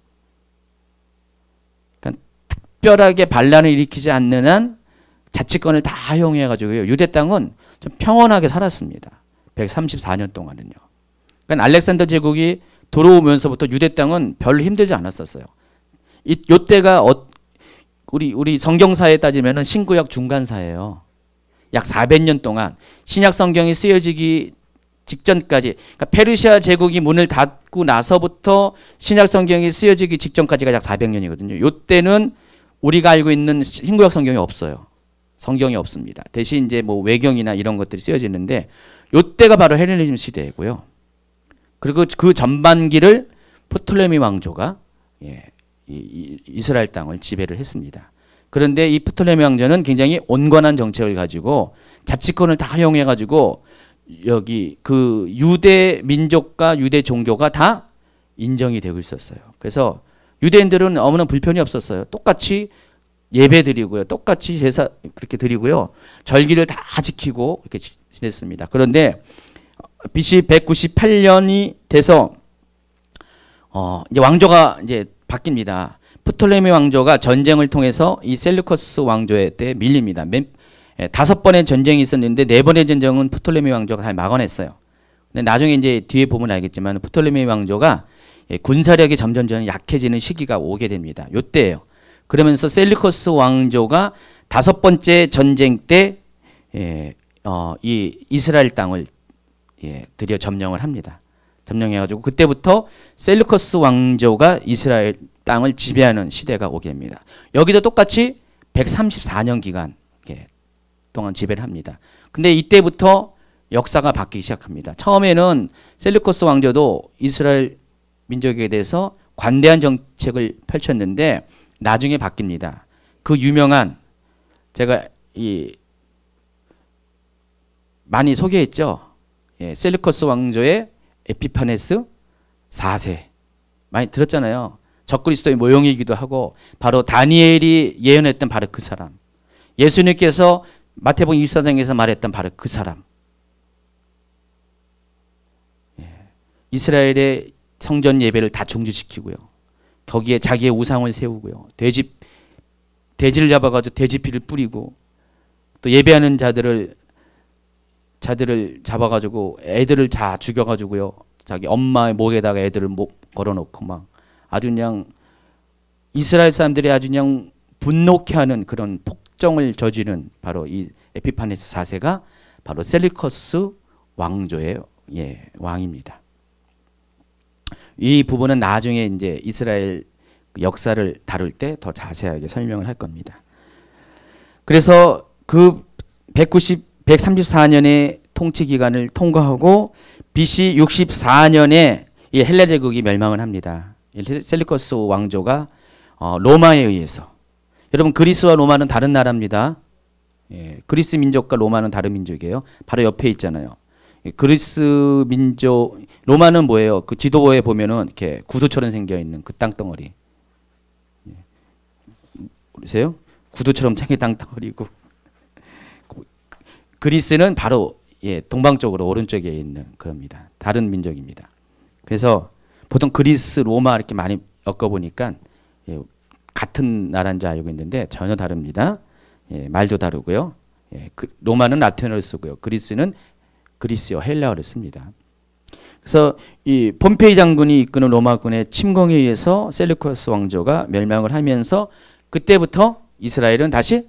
그러니까 특별하게 반란을 일으키지 않는 한 자치권을 다 허용해가지고요. 유대 땅은 좀 평온하게 살았습니다. 134년 동안은요. 그러니까 알렉산더 제국이 들어오면서부터 유대 땅은 별로 힘들지 않았었어요. 이때가 우리 성경사에 따지면은 신구약 중간사예요. 약 400년 동안 신약 성경이 쓰여지기 직전까지, 그러니까 페르시아 제국이 문을 닫고 나서부터 신약 성경이 쓰여지기 직전까지가 약 400년이거든요. 이때는 우리가 알고 있는 신구약 성경이 없어요. 성경이 없습니다. 대신 이제 뭐 외경이나 이런 것들이 쓰여지는데 이때가 바로 헬레니즘 시대이고요. 그리고 그 전반기를 프톨레미 왕조가 이스라엘 땅을 지배를 했습니다. 그런데 이 프톨레미 왕조는 굉장히 온건한 정책을 가지고 자치권을 다 허용해 가지고 여기 그 유대 민족과 유대 종교가 다 인정이 되고 있었어요. 그래서 유대인들은 아무런 불편이 없었어요. 똑같이 예배 드리고요. 똑같이 제사 그렇게 드리고요. 절기를 다 지키고 이렇게 지냈습니다. 그런데 BC 198년이 돼서 이제 왕조가 이제 바뀝니다. 프톨레미 왕조가 전쟁을 통해서 이 셀루커스 왕조에 때 밀립니다. 5번의 전쟁이 있었는데 4번의 전쟁은 프톨레미 왕조가 잘 막아냈어요. 근데 나중에 이제 뒤에 보면 알겠지만 프톨레미 왕조가 군사력이 점점 약해지는 시기가 오게 됩니다. 요때예요. 그러면서 셀루커스 왕조가 5번째 전쟁 때 이 이스라엘 땅을 드디어 점령을 합니다. 점령해가지고 그때부터 셀루커스 왕조가 이스라엘 땅을 지배하는 시대가 오게 됩니다. 여기도 똑같이 134년 기간 동안 지배를 합니다. 근데 이때부터 역사가 바뀌기 시작합니다. 처음에는 셀루커스 왕조도 이스라엘 민족에 대해서 관대한 정책을 펼쳤는데 나중에 바뀝니다. 그 유명한 제가 많이 소개했죠. 셀루커스 왕조의 에피파네스 4세 많이 들었잖아요. 적그리스도의 모형이기도 하고 바로 다니엘이 예언했던 바로 그 사람. 예수님께서 마태복음 24장에서 말했던 바로 그 사람. 이스라엘의 성전 예배를 다 중지시키고요. 거기에 자기의 우상을 세우고요. 돼지를 잡아가지고 돼지피를 뿌리고 또 예배하는 자들을 잡아가지고 애들을 다 죽여가지고요. 자기 엄마의 목에다가 애들을 걸어놓고 막 아주 그냥 이스라엘 사람들이 아주 그냥 분노케 하는 그런 폭정을 저지른 바로 이 에피파네스 4세가 바로 셀루커스 왕조의 왕입니다. 이 부분은 나중에 이제 이스라엘 역사를 다룰 때 더 자세하게 설명을 할 겁니다. 그래서 그 134년의 통치 기간을 통과하고 BC 64년에 이 헬라 제국이 멸망을 합니다. 셀루커스 왕조가 로마에 의해서, 여러분 그리스와 로마는 다른 나라입니다. 그리스 민족과 로마는 다른 민족이에요. 바로 옆에 있잖아요. 그리스 민족 로마는 뭐예요? 그 지도에 보면은 이렇게 구두처럼 생겨 있는 그 땅덩어리. 보세요? 구두처럼 생긴 땅덩어리고. 그리스는 바로 동방쪽으로 오른쪽에 있는 그럽니다. 다른 민족입니다. 그래서 보통 그리스, 로마 이렇게 많이 엮어보니까 같은 나라인 줄 알고 있는데 전혀 다릅니다. 말도 다르고요. 로마는 라틴어를 쓰고요. 그리스는 그리스어, 헬라어를 씁니다. 그래서 이 폼페이 장군이 이끄는 로마군의 침공에 의해서 셀루커스 왕조가 멸망을 하면서 그때부터 이스라엘은 다시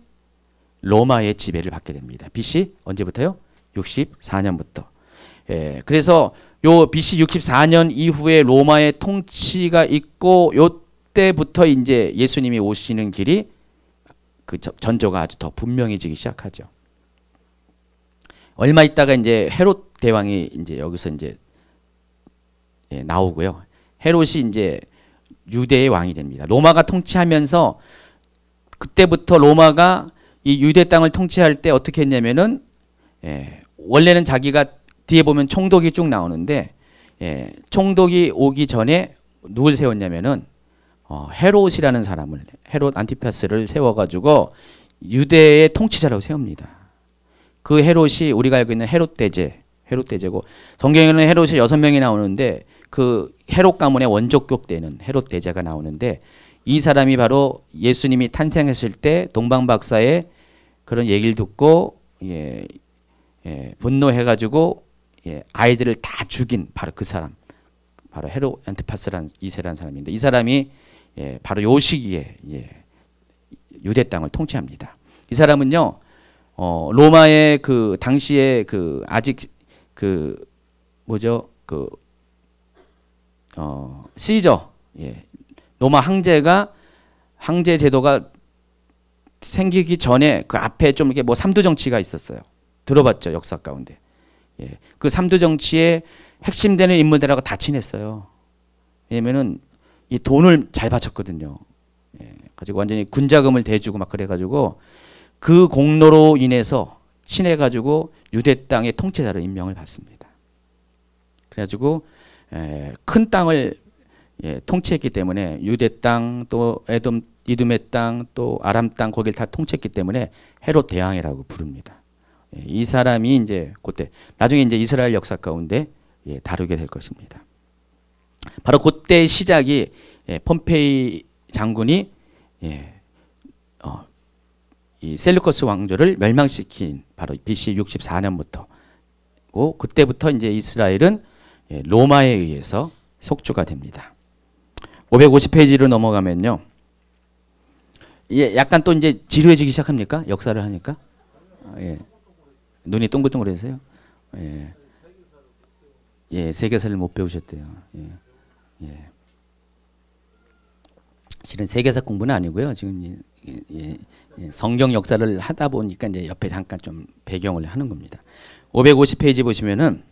로마의 지배를 받게 됩니다. BC 언제부터요? 64년부터. 그래서 요 BC 64년 이후에 로마의 통치가 있고 요때부터 이제 예수님이 오시는 길이 그 전조가 아주 더 분명해지기 시작하죠. 얼마 있다가 이제 헤롯 대왕이 이제 여기서 이제 나오고요. 헤롯이 이제 유대의 왕이 됩니다. 로마가 통치하면서 그때부터 로마가 이 유대 땅을 통치할 때 어떻게 했냐면은 원래는 자기가 뒤에 보면 총독이 쭉 나오는데 총독이 오기 전에 누굴 세웠냐면은 헤롯이라는 사람을 헤롯 안티파스를 세워가지고 유대의 통치자라고 세웁니다. 그 헤롯이 우리가 알고 있는 헤롯 대제고 성경에는 헤롯이 6명이 나오는데 그 헤롯 가문의 원조격 되는 헤롯 대제가 나오는데 이 사람이 바로 예수님이 탄생했을 때 동방박사의 그런 얘기를 듣고 분노해가지고 아이들을 다 죽인 바로 그 사람, 바로 헤롯 안티파스라는 2세라는 사람인데 이 사람이 바로 요 시기에 유대 땅을 통치합니다. 이 사람은요 로마의 그 당시에 그 아직 그 뭐죠 그 시저 로마 황제 제도가 생기기 전에 그 앞에 좀 이렇게 뭐 삼두 정치가 있었어요. 들어봤죠 역사 가운데. 그 삼두 정치의 핵심되는 인물들하고 다 친했어요. 왜냐면은 이 돈을 잘 바쳤거든요. 가지고 완전히 군자금을 대주고 막 그래가지고 그 공로로 인해서 친해가지고 유대 땅의 통치자로 임명을 받습니다. 그래가지고 큰 땅을 통치했기 때문에 유대 땅 또 이둠의 땅 또 아람 땅 거기를 다 통치했기 때문에 헤롯 대왕이라고 부릅니다. 이 사람이 이제 그때 나중에 이제 이스라엘 역사 가운데 다루게 될 것입니다. 바로 그때 시작이 폼페이 장군이 이 셀루커스 왕조를 멸망시킨 바로 BC 64년부터고 그때부터 이제 이스라엘은 로마에 의해서 속주가 됩니다. 550페이지로 넘어가면요. 약간 또 이제 지루해지기 시작합니까? 역사를 하니까? 눈이 동글동글해서요. 세계사를 못 배우셨대요. 실은 세계사 공부는 아니고요. 지금 성경 역사를 하다 보니까 이제 옆에 잠깐 좀 배경을 하는 겁니다. 550페이지 보시면은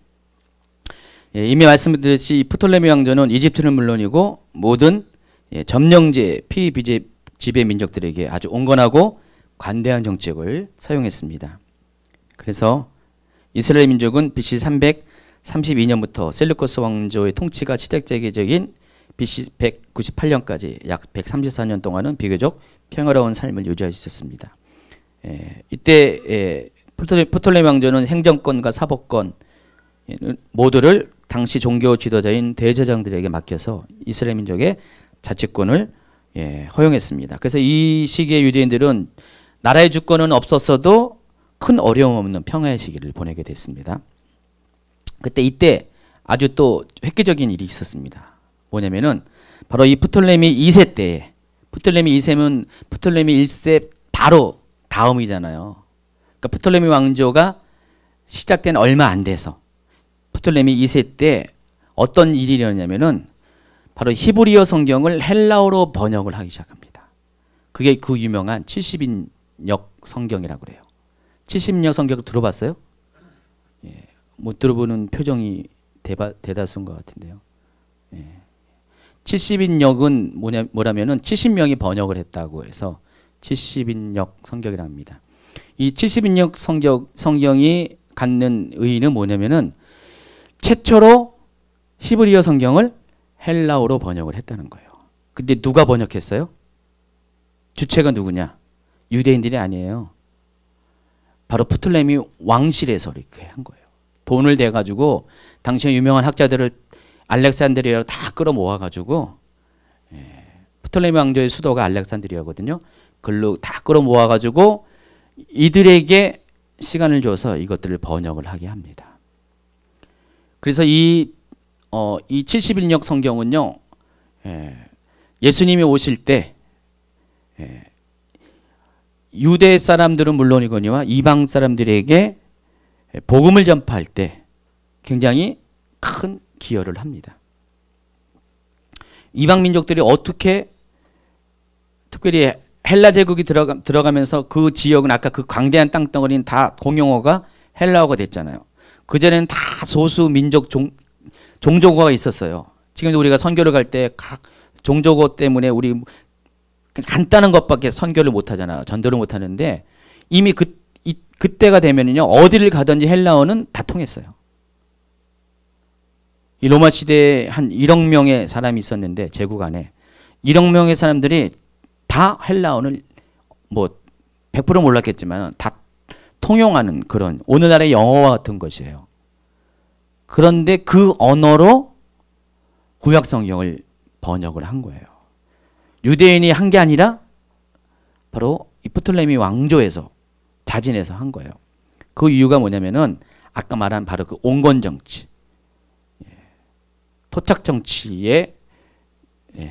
이미 말씀드렸듯이 프톨레미 왕조는 이집트는 물론이고 모든 점령제 피지배 민족들에게 아주 온건하고 관대한 정책을 사용했습니다. 그래서 이스라엘 민족은 BC 332년부터 셀루커스 왕조의 통치가 시작되기적인 BC 198년까지 약 134년 동안은 비교적 평화로운 삶을 유지할 수 있었습니다. 이때 프톨레미 왕조는 행정권과 사법권 모두를 당시 종교 지도자인 대제사장들에게 맡겨서 이스라엘 민족의 자치권을 허용했습니다. 그래서 이 시기의 유대인들은 나라의 주권은 없었어도 큰 어려움 없는 평화의 시기를 보내게 됐습니다. 이때 아주 또 획기적인 일이 있었습니다. 뭐냐면은 바로 이 프톨레미 2세 때에 프톨레미 2세면 프톨레미 1세 바로 다음이잖아요. 그러니까 프톨레미 왕조가 시작된 얼마 안 돼서 프톨레미 2세 때 어떤 일이 일어나냐면은 바로 히브리어 성경을 헬라어로 번역을 하기 시작합니다. 그게 그 유명한 70인역 성경이라고 그래요. 70인역 성경 들어봤어요? 못 들어보는 표정이 대다수인 것 같은데요. 70인역은 뭐라면은 70명이 번역을 했다고 해서 70인역 성경이라 합니다. 이 70인역 성경이 갖는 의의는 뭐냐면은 최초로 히브리어 성경을 헬라어로 번역을 했다는 거예요. 근데 누가 번역했어요? 주체가 누구냐? 유대인들이 아니에요. 바로 프톨레미 왕실에서 이렇게 한 거예요. 돈을 대가지고 당시의 유명한 학자들을 알렉산드리아로 다 끌어모아가지고, 프톨레미 왕조의 수도가 알렉산드리아거든요. 글로 다 끌어모아가지고 이들에게 시간을 줘서 이것들을 번역을 하게 합니다. 그래서 이 71역 성경은요, 예수님이 오실 때 유대 사람들은 물론이거니와 이방 사람들에게 복음을 전파할 때 굉장히 큰 기여를 합니다. 이방 민족들이 어떻게 특별히 헬라 제국이 들어가면서 그 지역은 아까 그 광대한 땅덩어리는 다 공용어가 헬라어가 됐잖아요. 그전에는 다 소수 민족 종족어가 있었어요. 지금도 우리가 선교를 갈 때 각 종족어 때문에 우리 간단한 것밖에 선교를 못 하잖아. 전도를 못 하는데 이미 그때가 되면은요, 어디를 가든지 헬라어는 다 통했어요. 이 로마 시대에 한 1억 명의 사람이 있었는데, 제국 안에 1억 명의 사람들이 다 헬라어를 뭐 100% 몰랐겠지만 다 통용하는 그런 오늘날의 영어와 같은 것이에요. 그런데 그 언어로 구약 성경을 번역을 한 거예요. 유대인이 한 게 아니라 바로 이 프톨레미 왕조에서 자진해서 한 거예요. 그 이유가 뭐냐면은 아까 말한 바로 그 온건 정치, 토착 정치에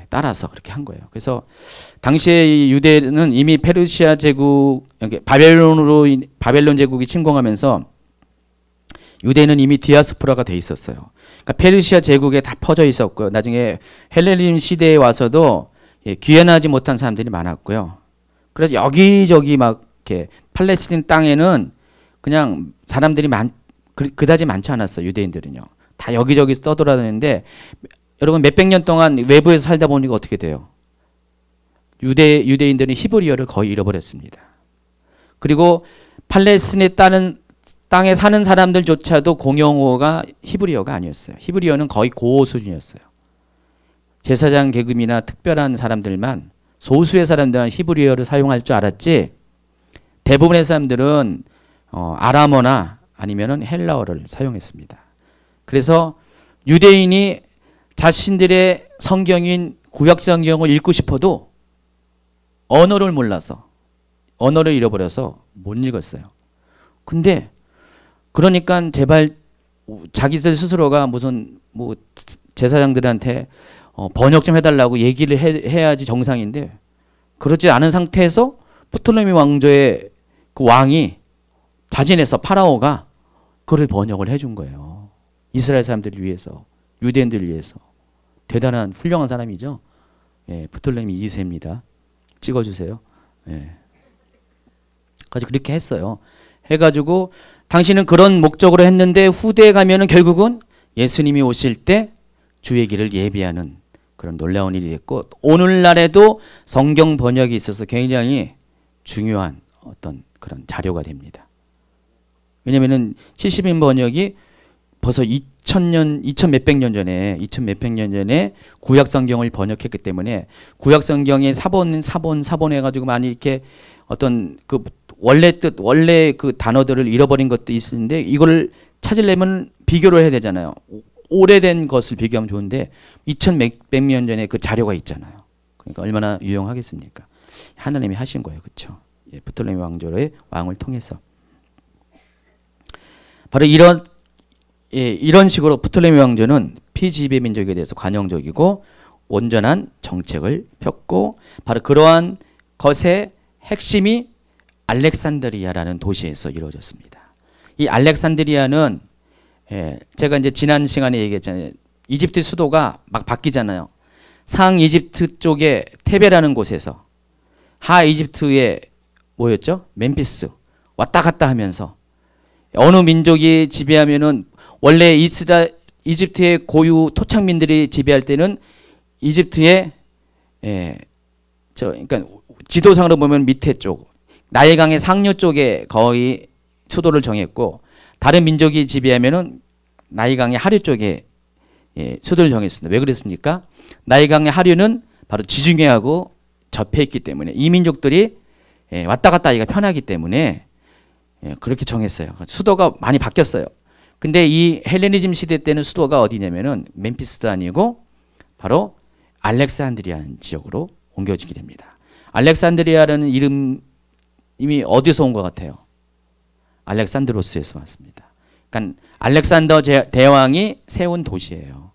따라서 그렇게 한 거예요. 그래서 당시에 유대는 이미 페르시아 제국, 바벨론 제국이 침공하면서 유대는 이미 디아스포라가 돼 있었어요. 그러니까 페르시아 제국에 다 퍼져 있었고요. 나중에 헬레니즘 시대에 와서도 귀환하지 못한 사람들이 많았고요. 그래서 여기저기 막 이렇게 팔레스틴 땅에는 그냥 사람들이 그다지 많지 않았어요. 유대인들은요. 다 여기저기 떠돌아다니는데 여러분 몇백 년 동안 외부에서 살다 보니까 어떻게 돼요? 유대인들은 히브리어를 거의 잃어버렸습니다. 그리고 팔레스틴에 땅에 사는 사람들조차도 공용어가 히브리어가 아니었어요. 히브리어는 거의 고어 수준이었어요. 제사장 계급이나 특별한 사람들만, 소수의 사람들은 히브리어를 사용할 줄 알았지, 대부분의 사람들은 아람어나 아니면은 헬라어를 사용했습니다. 그래서 유대인이 자신들의 성경인 구약 성경을 읽고 싶어도 언어를 몰라서, 언어를 잃어버려서 못 읽었어요. 근데 그러니까 제발 자기들 스스로가 무슨 뭐 제사장들한테 번역 좀 해달라고 얘기를 해야지 정상인데, 그렇지 않은 상태에서 프톨레미 왕조의 그 왕이 자진해서 파라오가 그를 번역을 해준 거예요. 이스라엘 사람들을 위해서, 유대인들을 위해서. 대단한 훌륭한 사람이죠. 프톨레미 2세입니다. 찍어주세요. 그래서 그렇게 했어요. 해가지고 당신은 그런 목적으로 했는데 후대에 가면은 결국은 예수님이 오실 때 주의 길을 예비하는 그런 놀라운 일이 됐고, 오늘날에도 성경 번역이 있어서 굉장히 중요한 어떤 그런 자료가 됩니다. 왜냐면은 70인 번역이 벌써 2000몇백 년 전에 구약 성경을 번역했기 때문에 구약 성경의 사본 해가지고 많이 이렇게 어떤 그 원래 그 단어들을 잃어버린 것도 있는데, 이걸 찾으려면 비교를 해야 되잖아요. 오래된 것을 비교하면 좋은데 2000몇백 년 전에 그 자료가 있잖아요. 그러니까 얼마나 유용하겠습니까? 하나님이 하신 거예요. 그렇죠? 프톨레미 왕조의 왕을 통해서. 바로 이런 식으로 프톨레미 왕조는 피지배 민족에 대해서 관용적이고 온전한 정책을 폈고, 바로 그러한 것의 핵심이 알렉산드리아라는 도시에서 이루어졌습니다. 이 알렉산드리아는 제가 이제 지난 시간에 얘기했잖아요. 이집트 수도가 막 바뀌잖아요. 상 이집트 쪽에 테베라는 곳에서, 하 이집트에 뭐였죠? 멤피스 왔다 갔다 하면서, 어느 민족이 지배하면은 원래 이집트의 고유 토착민들이 지배할 때는 이집트의 그러니까 지도상으로 보면 밑에 쪽 나일강의 상류 쪽에 거의 수도를 정했고, 다른 민족이 지배하면은 나일강의 하류 쪽에 수도를 정했습니다. 왜 그랬습니까? 나일강의 하류는 바로 지중해하고 접해 있기 때문에 이 민족들이 왔다 갔다 하기가 편하기 때문에 그렇게 정했어요. 수도가 많이 바뀌었어요. 근데 이 헬레니즘 시대 때는 수도가 어디냐면은 멤피스도 아니고 바로 알렉산드리아라는 지역으로 옮겨지게 됩니다. 알렉산드리아라는 이름이 어디서 온 것 같아요? 알렉산드로스에서 왔습니다. 그러니까 알렉산더 대왕이 세운 도시예요.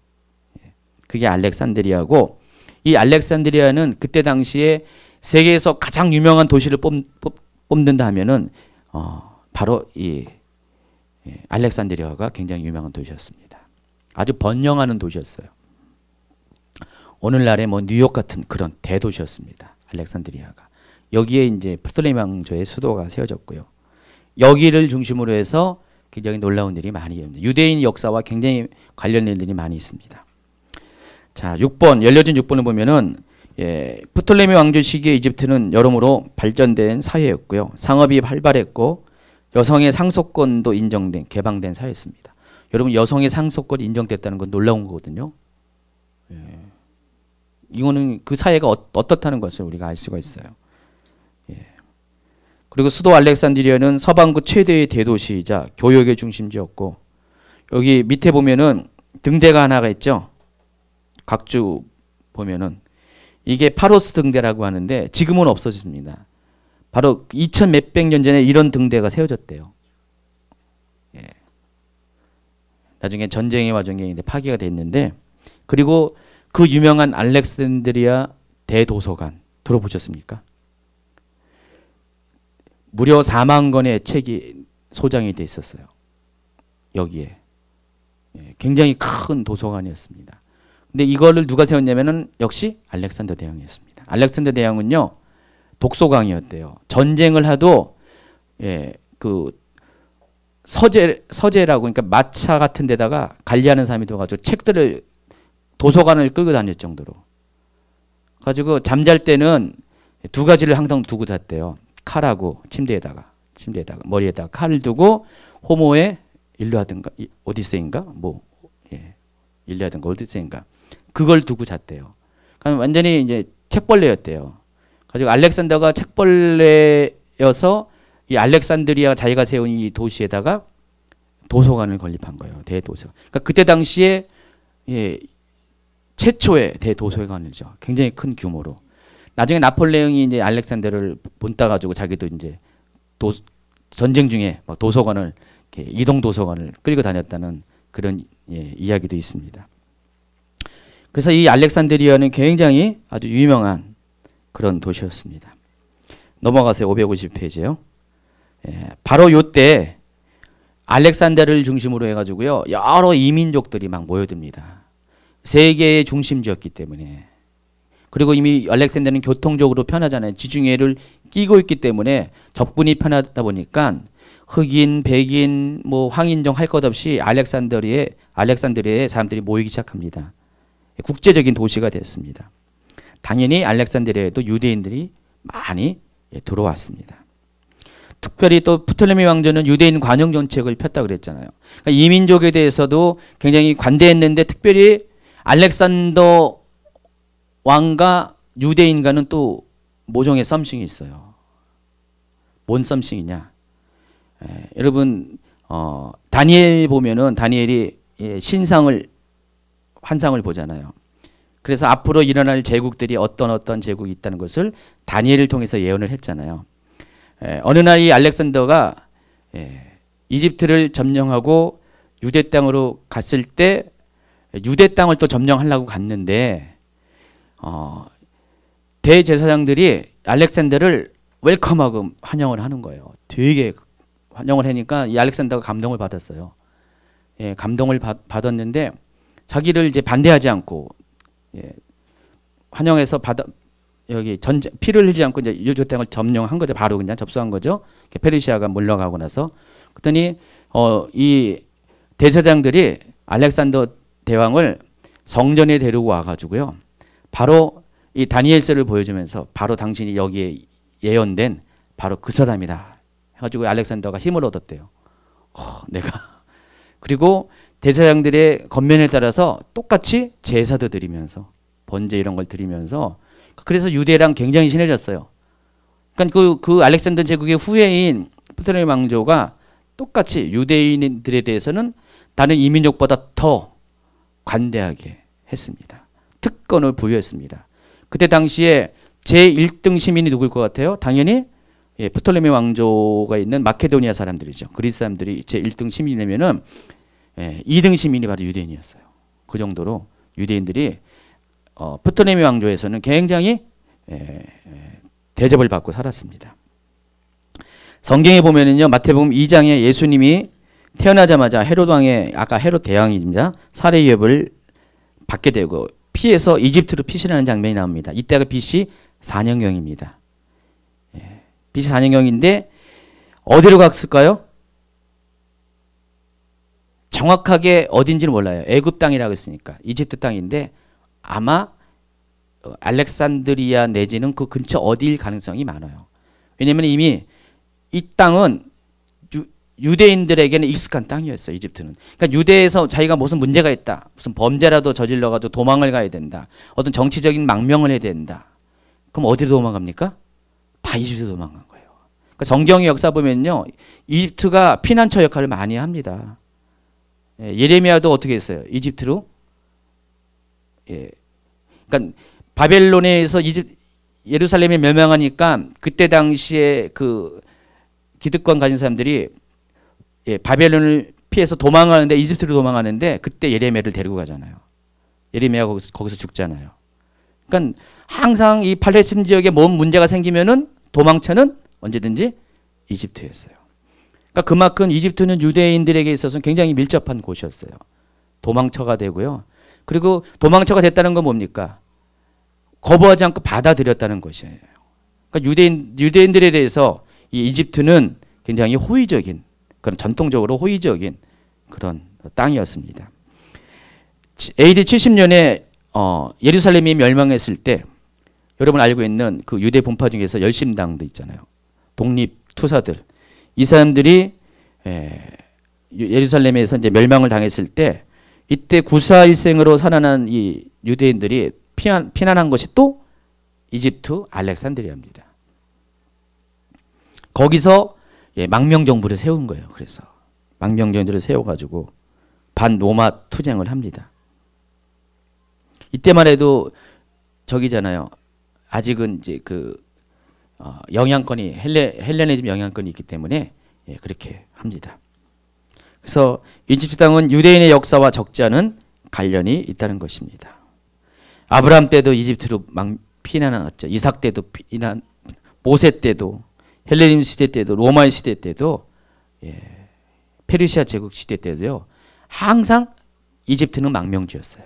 그게 알렉산드리아고, 이 알렉산드리아는 그때 당시에 세계에서 가장 유명한 도시를 뽑는다 하면은 바로 이 알렉산드리아가 굉장히 유명한 도시였습니다. 아주 번영하는 도시였어요. 오늘날의 뭐 뉴욕 같은 그런 대도시였습니다. 알렉산드리아가. 여기에 이제 프톨레미 왕조의 수도가 세워졌고요. 여기를 중심으로 해서 굉장히 놀라운 일이 많이 있습니다. 유대인 역사와 굉장히 관련된 일들이 많이 있습니다. 자, 6번, 열려진 6번을 보면은 프톨레미 왕조 시기의 이집트는 여러모로 발전된 사회였고요. 상업이 활발했고 여성의 상속권도 인정된 개방된 사회였습니다. 여러분, 여성의 상속권이 인정됐다는 건 놀라운 거거든요. 이거는 그 사회가 어떻다는 것을 우리가 알 수가 있어요. 그리고 수도 알렉산드리아는 서방구 최대의 대도시이자 교역의 중심지였고, 여기 밑에 보면은 등대가 하나가 있죠. 각주 보면은 이게 파로스 등대라고 하는데 지금은 없어졌습니다. 바로 2000 몇백 년 전에 이런 등대가 세워졌대요. 나중에 전쟁의 와중에 파괴가 됐는데, 그리고 그 유명한 알렉산드리아 대도서관 들어보셨습니까? 무려 4만 권의 책이 소장이 돼 있었어요. 여기에. 굉장히 큰 도서관이었습니다. 근데 이거를 누가 세웠냐면은 역시 알렉산더 대왕이었습니다. 알렉산더 대왕은요, 독서광이었대요. 전쟁을 하도 그 서재라고, 그러니까 마차 같은 데다가 관리하는 사람이 돼가지고 책들을 도서관을 끌고 다닐 정도로. 가지고 잠잘 때는 두 가지를 항상 두고 잤대요. 칼하고 침대에다가 머리에다가 칼을 두고 호모의 일리아드인가 오디세이인가 일리아드인가 오디세이인가 그걸 두고 잤대요. 그러니까 완전히 이제 책벌레였대요. 가지고 알렉산더가 책벌레여서 이 알렉산드리아 자기가 세운 이 도시에다가 도서관을 건립한 거예요. 대도서관. 그러니까 그때 당시에 최초의 대도서관이죠. 굉장히 큰 규모로. 나중에 나폴레옹이 이제 알렉산더를 본따 가지고 자기도 이제 전쟁 중에 막 도서관을 이동 도서관을 끌고 다녔다는 그런 이야기도 있습니다. 그래서 이 알렉산드리아는 굉장히 아주 유명한 그런 도시였습니다. 넘어가세요. 550페이지요. 바로 요때 알렉산더를 중심으로 해가지고요, 여러 이민족들이 막 모여듭니다. 세계의 중심지였기 때문에. 그리고 이미 알렉산더는 교통적으로 편하잖아요. 지중해를 끼고 있기 때문에 접근이 편하다 보니까 흑인, 백인, 뭐 황인종 할 것 없이 알렉산드리아에 사람들이 모이기 시작합니다. 국제적인 도시가 됐습니다. 당연히 알렉산드리아에도 유대인들이 많이 들어왔습니다. 특별히 또 프톨레미 왕조는 유대인 관용 정책을 폈다고 그랬잖아요. 그러니까 이민족에 대해서도 굉장히 관대했는데, 특별히 알렉산더 왕과 유대인과는 또 모종의 썸씽이 있어요. 뭔 썸씽이냐? 여러분 다니엘 보면은 다니엘이 환상을 보잖아요. 그래서 앞으로 일어날 제국들이 어떤 제국이 있다는 것을 다니엘을 통해서 예언을 했잖아요. 어느 날 이 알렉산더가 이집트를 점령하고 유대 땅으로 갔을 때 유대 땅을 또 점령하려고 갔는데 대제사장들이 알렉산더를 웰컴하고 환영을 하는 거예요. 되게 환영을 하니까 이 알렉산더가 감동을 받았어요. 감동을 받았는데 자기를 이제 반대하지 않고 환영해서 여기 피를 흘리지 않고 이제 유대 땅을 점령한 거죠. 바로 그냥 접수한 거죠. 페르시아가 물러가고 나서. 그랬더니 이 대제사장들이 알렉산더 대왕을 성전에 데리고 와가지고요, 바로 이 다니엘서를 보여주면서 바로 당신이 여기에 예언된 바로 그 사람이다 해가지고 알렉산더가 힘을 얻었대요. 내가. 그리고 대제사장들의 권면에 따라서 똑같이 제사도 드리면서 번제 이런 걸 드리면서 그래서 유대랑 굉장히 친해졌어요. 그러니까 그 알렉산더 제국의 후예인 프토레미 왕조가 똑같이 유대인들에 대해서는 다른 이민족보다 더 관대하게 했습니다. 특권을 부여했습니다. 그때 당시에 제1등 시민이 누굴 것 같아요? 당연히 프톨레미 왕조가 있는 마케도니아 사람들이죠. 그리스 사람들이 제1등 시민이라면은 2등 시민이 바로 유대인이었어요. 그 정도로 유대인들이 프톨레미 왕조에서는 굉장히 대접을 받고 살았습니다. 성경에 보면은요, 마태복음 2장에 예수님이 태어나자마자 헤롯 왕의 아까 헤롯 대왕입니다. 살해 위협을 받게 되고 피해서 이집트로 피신하는 장면이 나옵니다. 이때가 BC 4년경입니다. BC 4년경인데 어디로 갔을까요? 정확하게 어딘지는 몰라요. 애굽 땅이라고 했으니까 이집트 땅인데 아마 알렉산드리아 내지는 그 근처 어디일 가능성이 많아요. 왜냐하면 이미 이 땅은 유대인들에게는 익숙한 땅이었어요. 이집트는. 그러니까 유대에서 자기가 무슨 문제가 있다. 무슨 범죄라도 저질러가지고 도망을 가야 된다. 어떤 정치적인 망명을 해야 된다. 그럼 어디로 도망갑니까? 다 이집트로 도망간 거예요. 그러니까 성경의 역사 보면요. 이집트가 피난처 역할을 많이 합니다. 예레미야도 어떻게 했어요? 이집트로. 그러니까 바벨론에서 예루살렘이 멸망하니까 그때 당시에 그 기득권 가진 사람들이 바벨론을 피해서 도망가는데 이집트로 도망가는데 그때 예레미야를 데리고 가잖아요. 예레미야가 거기서 죽잖아요. 그러니까 항상 이 팔레스틴 지역에 뭔 문제가 생기면은 도망처는 언제든지 이집트였어요. 그러니까 그만큼 이집트는 유대인들에게 있어서 굉장히 밀접한 곳이었어요. 도망처가 되고요. 그리고 도망처가 됐다는 건 뭡니까? 거부하지 않고 받아들였다는 것이에요. 그러니까 유대인들에 대해서 이 이집트는 굉장히 호의적인 그런 전통적으로 호의적인 그런 땅이었습니다. AD 70년에 예루살렘이 멸망했을 때 여러분 알고 있는 그 유대 분파 중에서 열심당도 있잖아요. 독립 투사들. 이 사람들이 예루살렘에서 이제 멸망을 당했을 때 이때 구사일생으로 살아난 이 유대인들이 피난한 것이 또 이집트 알렉산드리아입니다. 거기서 망명정부를 세운 거예요. 그래서 망명정부를 세워가지고 반로마 투쟁을 합니다. 이때만 해도 저기잖아요. 아직은 이제 그 영향권이 헬레니즘 영향권이 있기 때문에 그렇게 합니다. 그래서 이집트 땅은 유대인의 역사와 적지 않은 관련이 있다는 것입니다. 아브라함 때도 이집트로 피난왔죠. 이삭 때도 피난, 모세 때도, 헬레니즘 시대 때도, 로마의 시대 때도, 페르시아 제국 시대 때도요. 항상 이집트는 망명지였어요.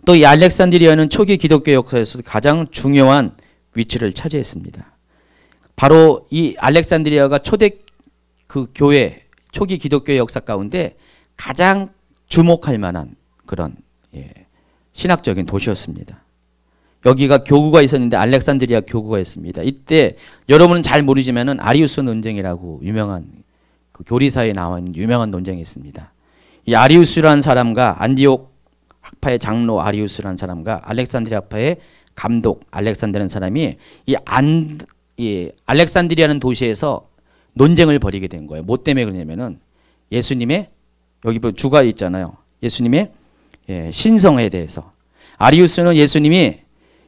또 이 알렉산드리아는 초기 기독교 역사에서 가장 중요한 위치를 차지했습니다. 바로 이 알렉산드리아가 초대 그 교회, 초기 기독교의 역사 가운데 가장 주목할 만한 그런 신학적인 도시였습니다. 여기가 교구가 있었는데 알렉산드리아 교구가 있습니다. 이때 여러분은 잘 모르지만은 아리우스 논쟁이라고 유명한 그 교리사에 나와 있는 유명한 논쟁이 있습니다. 이 아리우스라는 사람과 안디옥 학파의 장로 아리우스라는 사람과 알렉산드리아 학파의 감독 알렉산드라는 사람이 이 알렉산드리아는 도시에서 논쟁을 벌이게 된 거예요. 뭐 때문에 그러냐면은 예수님의 여기 주가 있잖아요. 예수님의 신성에 대해서. 아리우스는 예수님이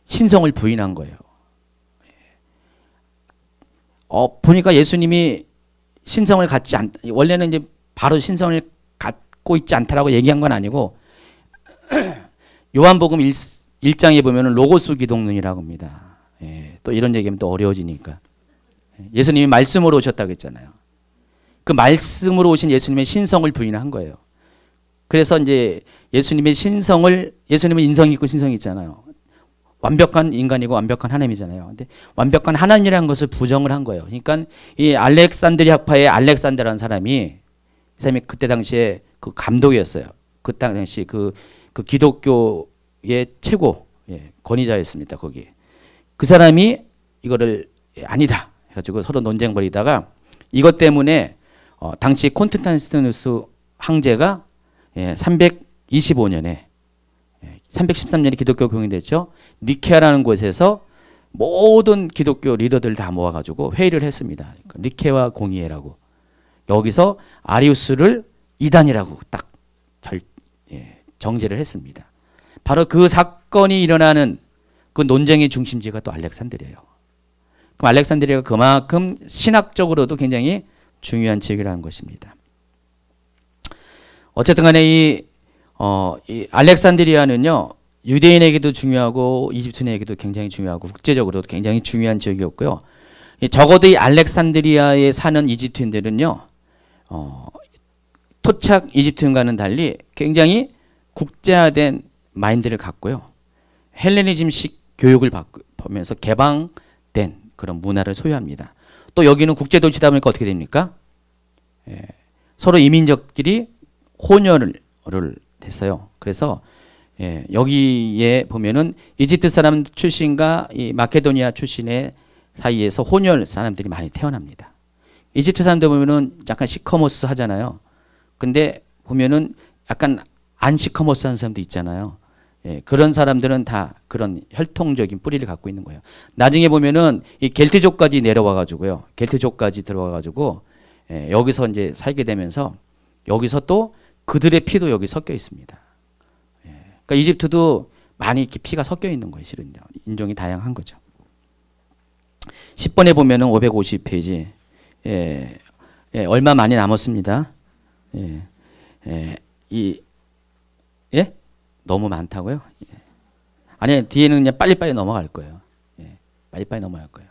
신성을 부인한 거예요. 보니까 예수님이 신성을 갖지 원래는 이제 바로 신성을 갖고 있지 않다라고 얘기한 건 아니고 요한복음 1장에 보면은 로고스 기독론이라고 합니다. 또 이런 얘기하면 또 어려워지니까. 예수님이 말씀으로 오셨다고 했잖아요. 그 말씀으로 오신 예수님의 신성을 부인한 거예요. 그래서 이제 예수님은 인성이 있고 신성이 있잖아요. 완벽한 인간이고 완벽한 하나님이잖아요. 근데 완벽한 하나님이라는 것을 부정을 한 거예요. 그러니까 이 알렉산드리아 학파의 알렉산더라는 사람이 이 사람이 그때 당시에 그 감독이었어요. 그 당시 그 기독교의 최고 권위자였습니다. 거기. 그 사람이 이거를 아니다 해가지고 서로 논쟁 벌이다가 이것 때문에 당시 콘스탄티누스 황제가 325년에 313년에 기독교 공인됐죠. 니케아라는 곳에서 모든 기독교 리더들 다 모아가지고 회의를 했습니다. 니케아 공의회라고. 여기서 아리우스를 이단이라고 딱 정죄를 했습니다. 바로 그 사건이 일어나는 그 논쟁의 중심지가 또 알렉산드리아예요. 그럼 알렉산드리아가 그만큼 신학적으로도 굉장히 중요한 지역이라는 것입니다. 어쨌든 간에 이 알렉산드리아는요, 유대인에게도 중요하고 이집트인에게도 굉장히 중요하고 국제적으로도 굉장히 중요한 지역이었고요. 적어도 이 알렉산드리아에 사는 이집트인들은요, 토착 이집트인과는 달리 굉장히 국제화된 마인드를 갖고요. 헬레니즘식 교육을 받으면서 개방된 그런 문화를 소유합니다. 또 여기는 국제도시다 보니까 어떻게 됩니까? 서로 이민족끼리 혼혈을 했어요. 그래서 여기에 보면은 이집트 사람 출신과 이 마케도니아 출신의 사이에서 혼혈 사람들이 많이 태어납니다. 이집트 사람들 보면은 약간 시커머스 하잖아요. 근데 보면은 약간 안 시커머스 하는 사람도 있잖아요. 그런 사람들은 다 그런 혈통적인 뿌리를 갖고 있는 거예요. 나중에 보면은 이 겔트족까지 내려와 가지고요. 겔트족까지 들어와 가지고 여기서 이제 살게 되면서 여기서 또 그들의 피도 여기 섞여 있습니다. 그러니까 이집트도 많이 이렇게 피가 섞여 있는 거예요, 실은요. 인종이 다양한 거죠. 10번에 보면은 550페이지. 얼마 많이 남았습니다. 너무 많다고요? 아니, 뒤에는 그냥 빨리빨리 넘어갈 거예요. 빨리빨리 넘어갈 거예요.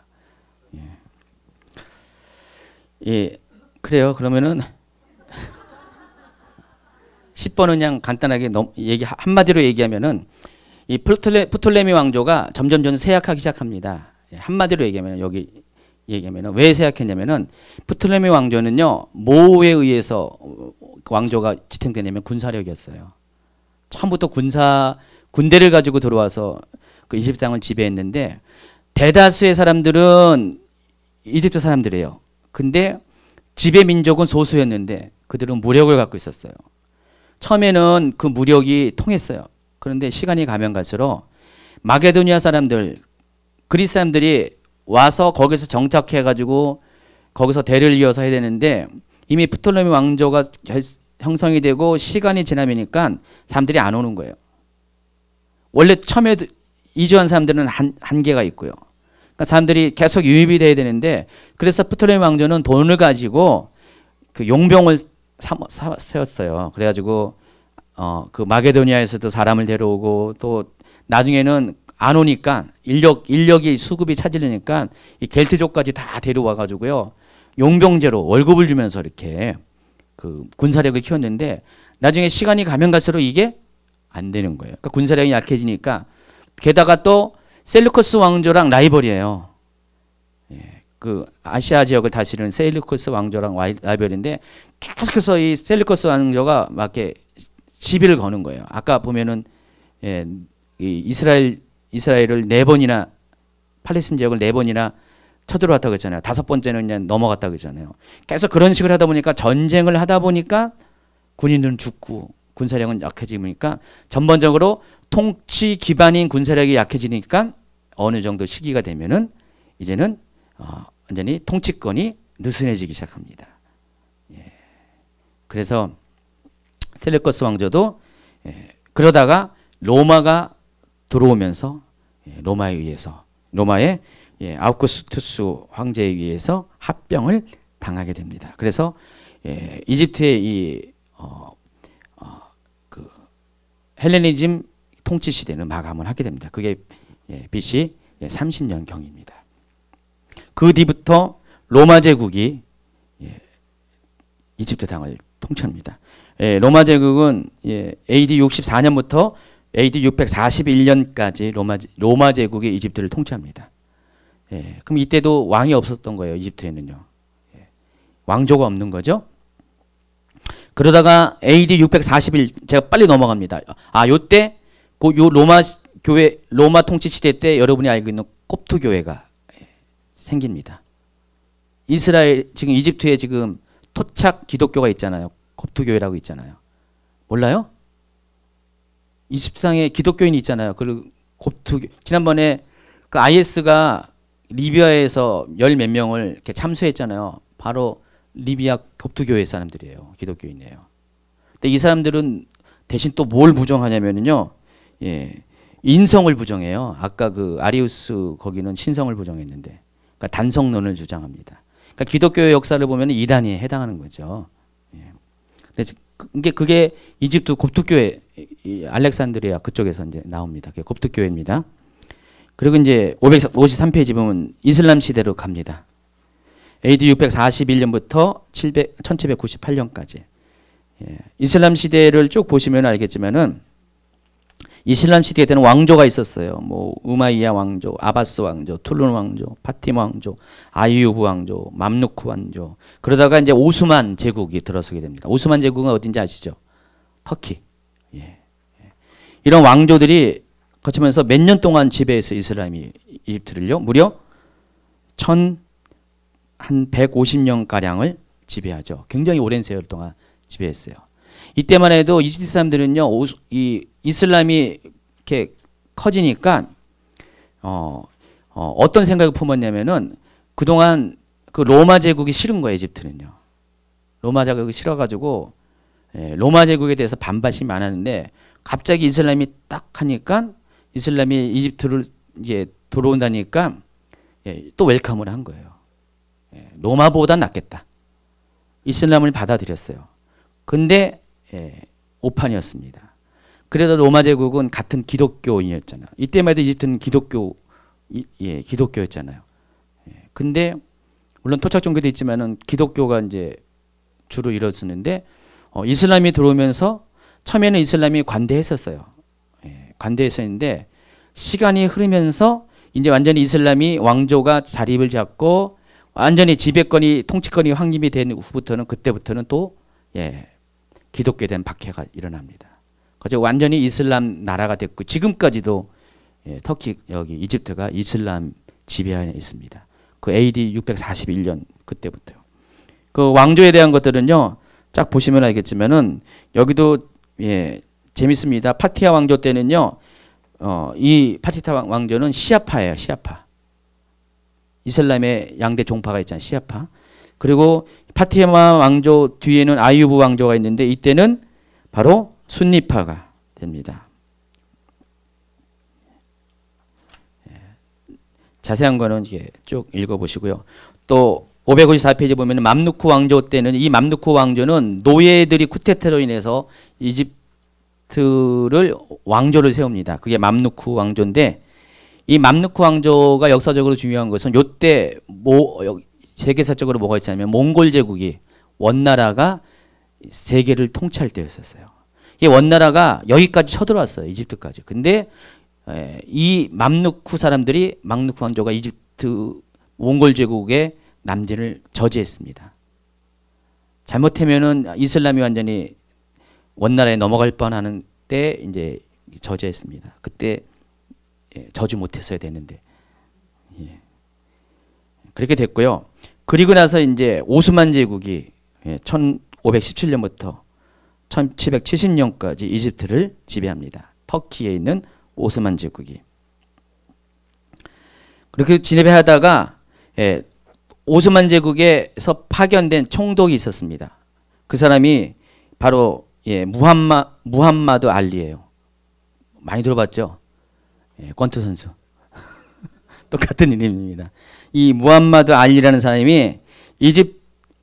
그래요. 그러면은 10번은 그냥 간단하게 한마디로 얘기하면은 이 프톨레미 왕조가 점점 쇠약하기 시작합니다. 한마디로 얘기하면 여기 얘기하면은 왜 쇠약했냐면은 프톨레미 왕조는요, 뭐에 의해서 그 왕조가 지탱되냐면 군사력이었어요. 처음부터 군대를 가지고 들어와서 그 이집트 땅을 지배했는데 대다수의 사람들은 이집트 사람들이에요. 근데 지배 민족은 소수였는데 그들은 무력을 갖고 있었어요. 처음에는 그 무력이 통했어요. 그런데 시간이 가면 갈수록 마게도니아 사람들, 그리스 사람들이 와서 거기서 정착해가지고 거기서 대를 이어서 해야 되는데 이미 프톨레미 왕조가 형성이 되고 시간이 지나니까 사람들이 안 오는 거예요. 원래 처음에 이주한 사람들은 한계가 있고요. 그러니까 사람들이 계속 유입이 돼야 되는데 그래서 프톨레미 왕조는 돈을 가지고 그 용병을 세웠어요. 그래가지고 그 마게도니아에서도 사람을 데려오고 또 나중에는 안 오니까 인력이 수급이 차질리니까 이 겔트족까지 다 데려와 가지고요. 용병제로 월급을 주면서 이렇게 그 군사력을 키웠는데 나중에 시간이 가면 갈수록 이게 안 되는 거예요. 그러니까 군사력이 약해지니까 게다가 또 셀루커스 왕조랑 라이벌이에요. 그 아시아 지역을 다스리는 셀루커스 왕조랑 라이벌인데 계속해서 이 셀루커스 왕조가 막 이렇게 시비를 거는 거예요. 아까 보면은 이 이스라엘을 4번이나 팔레스틴 지역을 4번이나 쳐들어왔다고 했잖아요. 5번째는 그냥 넘어갔다고 했잖아요. 계속 그런 식으로 하다 보니까 전쟁을 하다 보니까 군인들은 죽고 군사력은 약해지니까 전반적으로 통치 기반인 군사력이 약해지니까 어느 정도 시기가 되면은 이제는 완전히 통치권이 느슨해지기 시작합니다. 그래서 셀루커스 왕조도 그러다가 로마가 들어오면서 로마에 의해서 로마의 아우구스투스 황제에 의해서 합병을 당하게 됩니다. 그래서 이집트의 이 그 헬레니즘 통치 시대는 마감을 하게 됩니다. 그게 BC 30년 경입니다. 그 뒤부터 로마 제국이 이집트 땅을 통치합니다. 로마 제국은 AD 64년부터 AD 641년까지 로마 제국이 이집트를 통치합니다. 그럼 이때도 왕이 없었던 거예요. 이집트에는요. 왕조가 없는 거죠. 그러다가 AD 641 제가 빨리 넘어갑니다. 요때 요 로마 교회 로마 통치 시대 때 여러분이 알고 있는 콥트 교회가 생깁니다. 이스라엘 지금 이집트에 지금 토착 기독교가 있잖아요. kopt교회라고 있잖아요. 몰라요? 이집트 땅에 기독교인이 있잖아요. 그리고 kopt교 지난번에 그 IS가 리비아에서 열 몇 명을 이렇게 참수했잖아요. 바로 리비아 kopt교회 사람들이에요. 기독교인이에요. 근데 이 사람들은 대신 또 뭘 부정하냐면요. 예. 인성을 부정해요. 아까 그 아리우스 거기는 신성을 부정했는데, 그러니까 단성론을 주장합니다. 그러니까 기독교의 역사를 보면 이단에 해당하는 거죠. 예. 근데 그게 이집트 kopt교회, 알렉산드리아 그쪽에서 이제 나옵니다. 그게 kopt교회입니다. 그리고 이제 553페이지 보면 이슬람 시대로 갑니다. AD 641년부터 1798년까지. 예. 이슬람 시대를 쭉 보시면 알겠지만은 이슬람 시대에 때는 왕조가 있었어요. 뭐 우마이야 왕조, 아바스 왕조, 툴룬 왕조, 파티마 왕조, 아이유브 왕조, 맘루크 왕조. 그러다가 이제 오스만 제국이 들어서게 됩니다. 오스만 제국은 어딘지 아시죠? 터키. 예. 이런 왕조들이 거치면서 몇 년 동안 지배해서 이슬람이 이집트를요. 무려 150년가량을 지배하죠. 굉장히 오랜 세월 동안 지배했어요. 이때만 해도 이집트 사람들은요, 이 이슬람이 이렇게 커지니까 어떤 생각을 품었냐면은 그동안 그 로마 제국이 싫은 거예요, 이집트는요. 로마 제국이 싫어가지고 로마 제국에 대해서 반발이 많았는데 갑자기 이슬람이 딱 하니까 이슬람이 이집트를 이제 들어온다니까 또 웰컴을 한 거예요. 로마보다 낫겠다. 이슬람을 받아들였어요. 근데 오판이었습니다. 그래도 로마 제국은 같은 기독교인이었잖아요. 이때만 해도 이집트는 기독교였잖아요. 근데 물론 토착 종교도 있지만은 기독교가 이제 주로 이루어지는데 이슬람이 들어오면서 처음에는 이슬람이 관대했었어요. 관대했었는데 시간이 흐르면서 이제 완전히 이슬람이 왕조가 자립을 잡고 완전히 지배권이 통치권이 확립이 된 후부터는 그때부터는 또 기독교에 대한 박해가 일어납니다. 그래서 완전히 이슬람 나라가 됐고 지금까지도 터키 여기 이집트가 이슬람 지배 안에 있습니다. 그 AD 641년 그때부터요. 그 왕조에 대한 것들은요. 쫙 보시면 알겠지만은 여기도 재밌습니다. 파티아 왕조 때는요. 이 파티타 왕조는 시아파예요. 시아파. 이슬람의 양대 종파가 있잖아요. 시아파. 그리고 파티마 왕조 뒤에는 아유브 왕조가 있는데 이때는 바로 순니파가 됩니다. 자세한 거는 이게 쭉 읽어보시고요. 또 554페이지 보면 맘루크 왕조 때는 이 맘루크 왕조는 노예들이 쿠데타로 인해서 이집트를 왕조를 세웁니다. 그게 맘루크 왕조인데 이 맘루크 왕조가 역사적으로 중요한 것은 요때 세계사적으로 뭐가 있었냐면 몽골 제국이 원나라가 세계를 통치할 때였었어요. 이 원나라가 여기까지 쳐들어왔어요. 이집트까지. 근데 이 맘루크 사람들이 맘루크 왕조가 이집트 몽골 제국의 남진을 저지했습니다. 잘못하면은 이슬람이 완전히 원나라에 넘어갈 뻔하는 때 이제 저지했습니다. 그때 저주 못했어야 되는데 그렇게 됐고요. 그리고 나서 이제 오스만 제국이 1517년부터 1770년까지 이집트를 지배합니다. 터키에 있는 오스만 제국이. 그렇게 지배하다가 오스만 제국에서 파견된 총독이 있었습니다. 그 사람이 바로 무함마드 알리예요. 많이 들어봤죠? 권투 선수. 똑같은 이름입니다. 이 무함마드 알리라는 사람이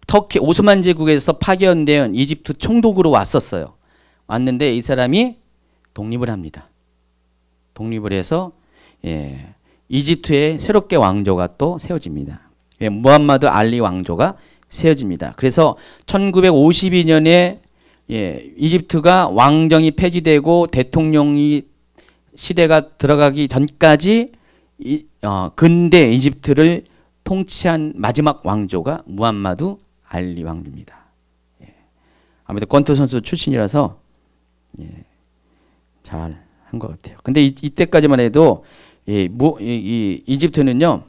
터키 오스만 제국에서 파견된 이집트 총독으로 왔었어요. 왔는데 이 사람이 독립을 합니다. 독립을 해서 이집트에 새롭게 왕조가 또 세워집니다. 무함마드 알리 왕조가 세워집니다. 그래서 1952년에 이집트가 왕정이 폐지되고 대통령이 시대가 들어가기 전까지 근대 이집트를 통치한 마지막 왕조가 무함마드 알리 왕조입니다. 아무래도 권투 선수 출신이라서 잘 한 것 같아요. 근데 이때까지만 해도 이집트는요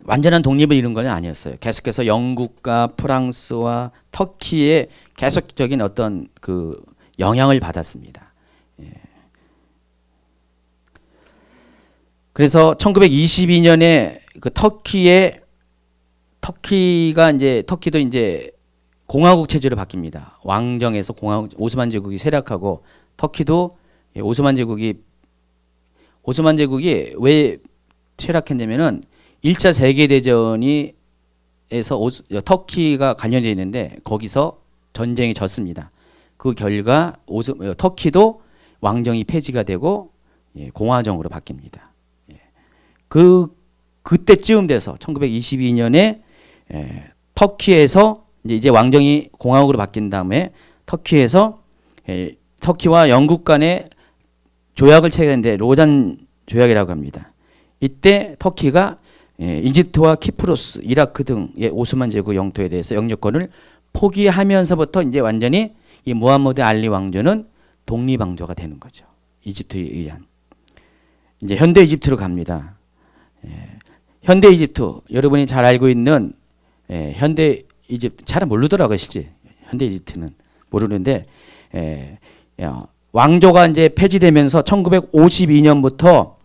완전한 독립을 이룬 건 아니었어요. 계속해서 영국과 프랑스와 터키의 계속적인 어떤 그 영향을 받았습니다. 예. 그래서 1922년에 그 터키도 이제 공화국 체제로 바뀝니다. 왕정에서 공화국, 오스만 제국이 쇠락하고 터키도 오스만 제국이 왜 쇠락했냐면은 1차 세계대전에서 터키가 관련되어 있는데 거기서 전쟁이 졌습니다. 그 결과 터키도 왕정이 폐지가 되고 공화정으로 바뀝니다. 그때쯤 돼서 1922년에 터키에서 이제 왕정이 공화국으로 바뀐 다음에 터키에서 터키와 영국 간의 조약을 체결했는데 로잔 조약이라고 합니다. 이때 터키가 이집트와 키프로스, 이라크 등의 오스만 제국 영토에 대해서 영유권을 포기하면서부터 이제 완전히 이 무함머드 알리 왕조는 독립왕조가 되는 거죠. 이집트에 의한. 이제 현대 이집트로 갑니다. 현대 이집트, 여러분이 잘 알고 있는 현대 이집트, 잘 모르더라고요, 실제. 현대 이집트는 모르는데 왕조가 이제 폐지되면서 1952년부터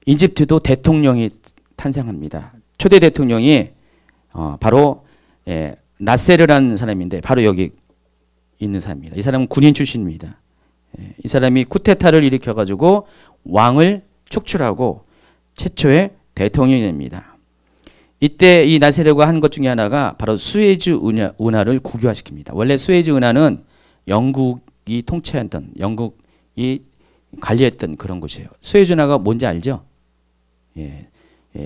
이집트도 대통령이 탄생합니다. 초대 대통령이 바로 나세르라는 사람인데 바로 여기 있는 사람입니다. 이 사람은 군인 출신입니다. 이 사람이 쿠데타를 일으켜가지고 왕을 축출하고 최초의 대통령이 됩니다. 이때 이 나세르가 한 것 중에 하나가 바로 수에즈 운하를 국유화시킵니다. 원래 수에즈 운하는 영국이 통치했던, 영국이 관리했던 그런 곳이에요. 수에즈 운하가 뭔지 알죠?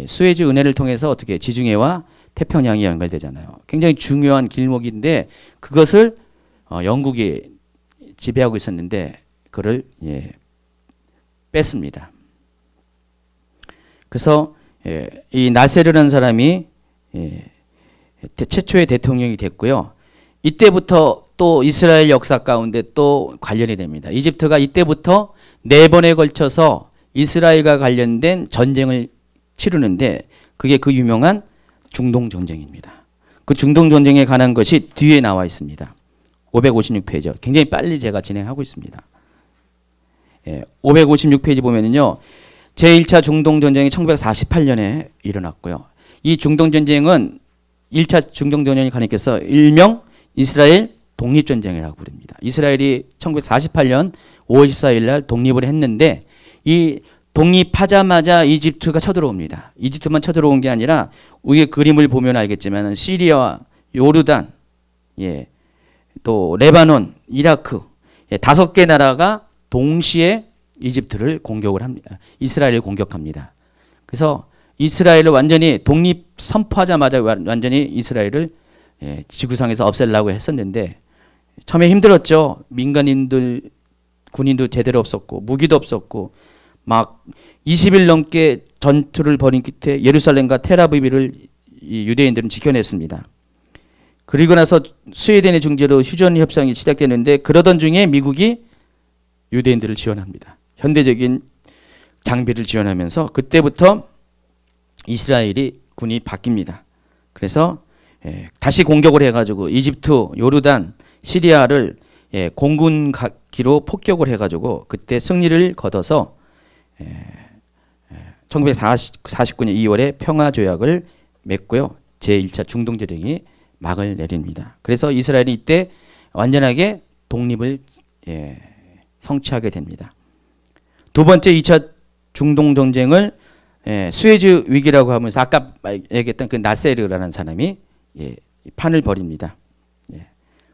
수에즈 운해를 통해서 어떻게 지중해와 태평양이 연결되잖아요. 굉장히 중요한 길목인데 그것을 영국이 지배하고 있었는데 그걸 뺐습니다. 그래서 이 나세르라는 사람이 최초의 대통령이 됐고요. 이때부터 또 이스라엘 역사 가운데 또 관련이 됩니다. 이집트가 이때부터 4번에 걸쳐서 이스라엘과 관련된 전쟁을 치르는데 그게 그 유명한 중동 전쟁입니다. 그 중동 전쟁에 관한 것이 뒤에 나와 있습니다. 556페이지요. 굉장히 빨리 제가 진행하고 있습니다. 556페이지 보면은요. 제1차 중동 전쟁이 1948년에 일어났고요. 이 중동 전쟁은 1차 중동 전쟁이 가리켜서 일명 이스라엘 독립전쟁이라고 부릅니다. 이스라엘이 1948년 5월 14일 날 독립을 했는데 이 독립하자마자 이집트가 쳐들어옵니다. 이집트만 쳐들어온 게 아니라 위에 그림을 보면 알겠지만 시리아와 요르단, 또 레바논, 이라크 5개 나라가 동시에 이집트를 공격을 합니다. 이스라엘을 공격합니다. 그래서 이스라엘을 완전히 독립 선포하자마자 완전히 이스라엘을 지구상에서 없애려고 했었는데 처음에 힘들었죠. 민간인들, 군인도 제대로 없었고 무기도 없었고 막 20일 넘게 전투를 벌인 끝에 예루살렘과 텔아비브를 유대인들은 지켜냈습니다. 그리고 나서 스웨덴의 중재로 휴전 협상이 시작되는데 그러던 중에 미국이 유대인들을 지원합니다. 현대적인 장비를 지원하면서 그때부터 이스라엘이 군이 바뀝니다. 그래서 다시 공격을 해가지고 이집트, 요르단, 시리아를 공군기로 폭격을 해가지고 그때 승리를 거둬서 1949년 2월에 평화조약을 맺고요. 제1차 중동전쟁이 막을 내립니다. 그래서 이스라엘이 이때 완전하게 독립을 성취하게 됩니다. 두 번째 2차 중동전쟁을 수에즈 위기라고 하면서 아까 얘기했던 그 나세르라는 사람이 판을 벌입니다.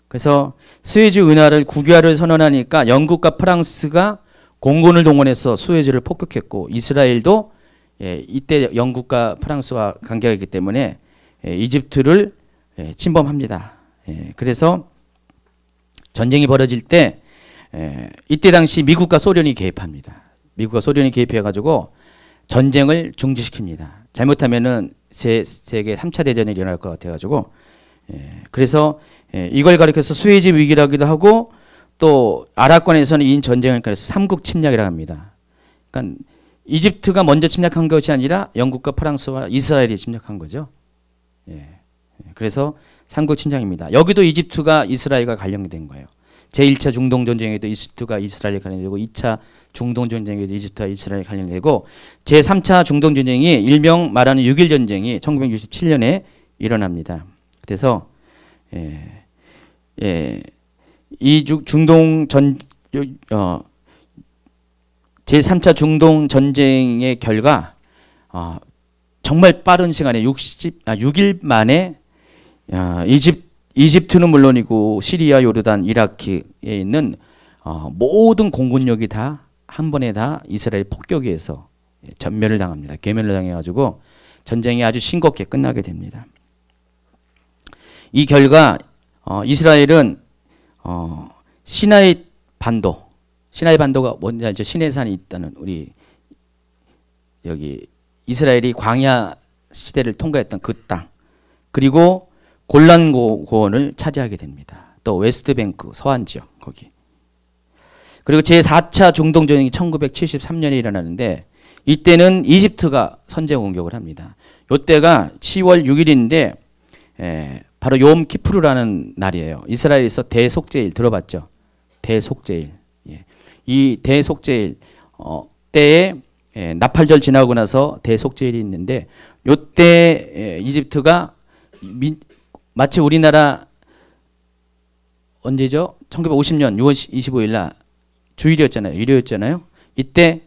그래서 수에즈 운하를 국유화를 선언하니까 영국과 프랑스가 공군을 동원해서 수에즈를 폭격했고 이스라엘도 이때 영국과 프랑스와 관계가 있기 때문에 이집트를 침범합니다. 그래서 전쟁이 벌어질 때 이때 당시 미국과 소련이 개입합니다. 미국과 소련이 개입해가지고 전쟁을 중지시킵니다. 잘못하면은 세계 3차 대전이 일어날 것 같아가지고 그래서 이걸 가리켜서 수에즈 위기라기도 하고 또 아랍권에서는 이 전쟁을 가리켜서 삼국 침략이라고 합니다. 그러니까 이집트가 먼저 침략한 것이 아니라 영국과 프랑스와 이스라엘이 침략한 거죠. 예. 그래서 삼국 침략입니다. 여기도 이집트가 이스라엘과 관련된 거예요. 제1차 중동 전쟁에도 이집트가 이스라엘에 관련되고 2차 중동 전쟁에도 이집트와 이스라엘에 관련되고 제3차 중동 전쟁이 일명 말하는 6.1 전쟁이 1967년에 일어납니다. 그래서 이 중동 제3차 중동 전쟁의 결과 정말 빠른 시간에 6일 만에 이집트는 물론이고 시리아, 요르단, 이라크에 있는 모든 공군력이 다 한 번에 다 이스라엘 폭격에 의해서 전멸을 당합니다. 괴멸을 당해가지고 전쟁이 아주 싱겁게 끝나게 됩니다. 이 결과 이스라엘은 시나이 반도가 뭔지 알죠? 시내산이 있다는 우리 여기 이스라엘이 광야 시대를 통과했던 그 땅, 그리고 골란 고원을 차지하게 됩니다. 또 웨스트뱅크 서안 지역 거기. 그리고 제4차 중동전쟁이 1973년에 일어나는데 이때는 이집트가 선제 공격을 합니다. 이때가 10월 6일인데 바로 욤 키푸르라는 날이에요. 이스라엘에서 대속죄일 들어봤죠? 대속죄일. 이 대속죄일 때에 나팔절 지나고 나서 대속죄일이 있는데 이때 이집트가 마치 우리나라 언제죠? 1950년 6월 25일 날 주일이었잖아요. 일요였잖아요. 이때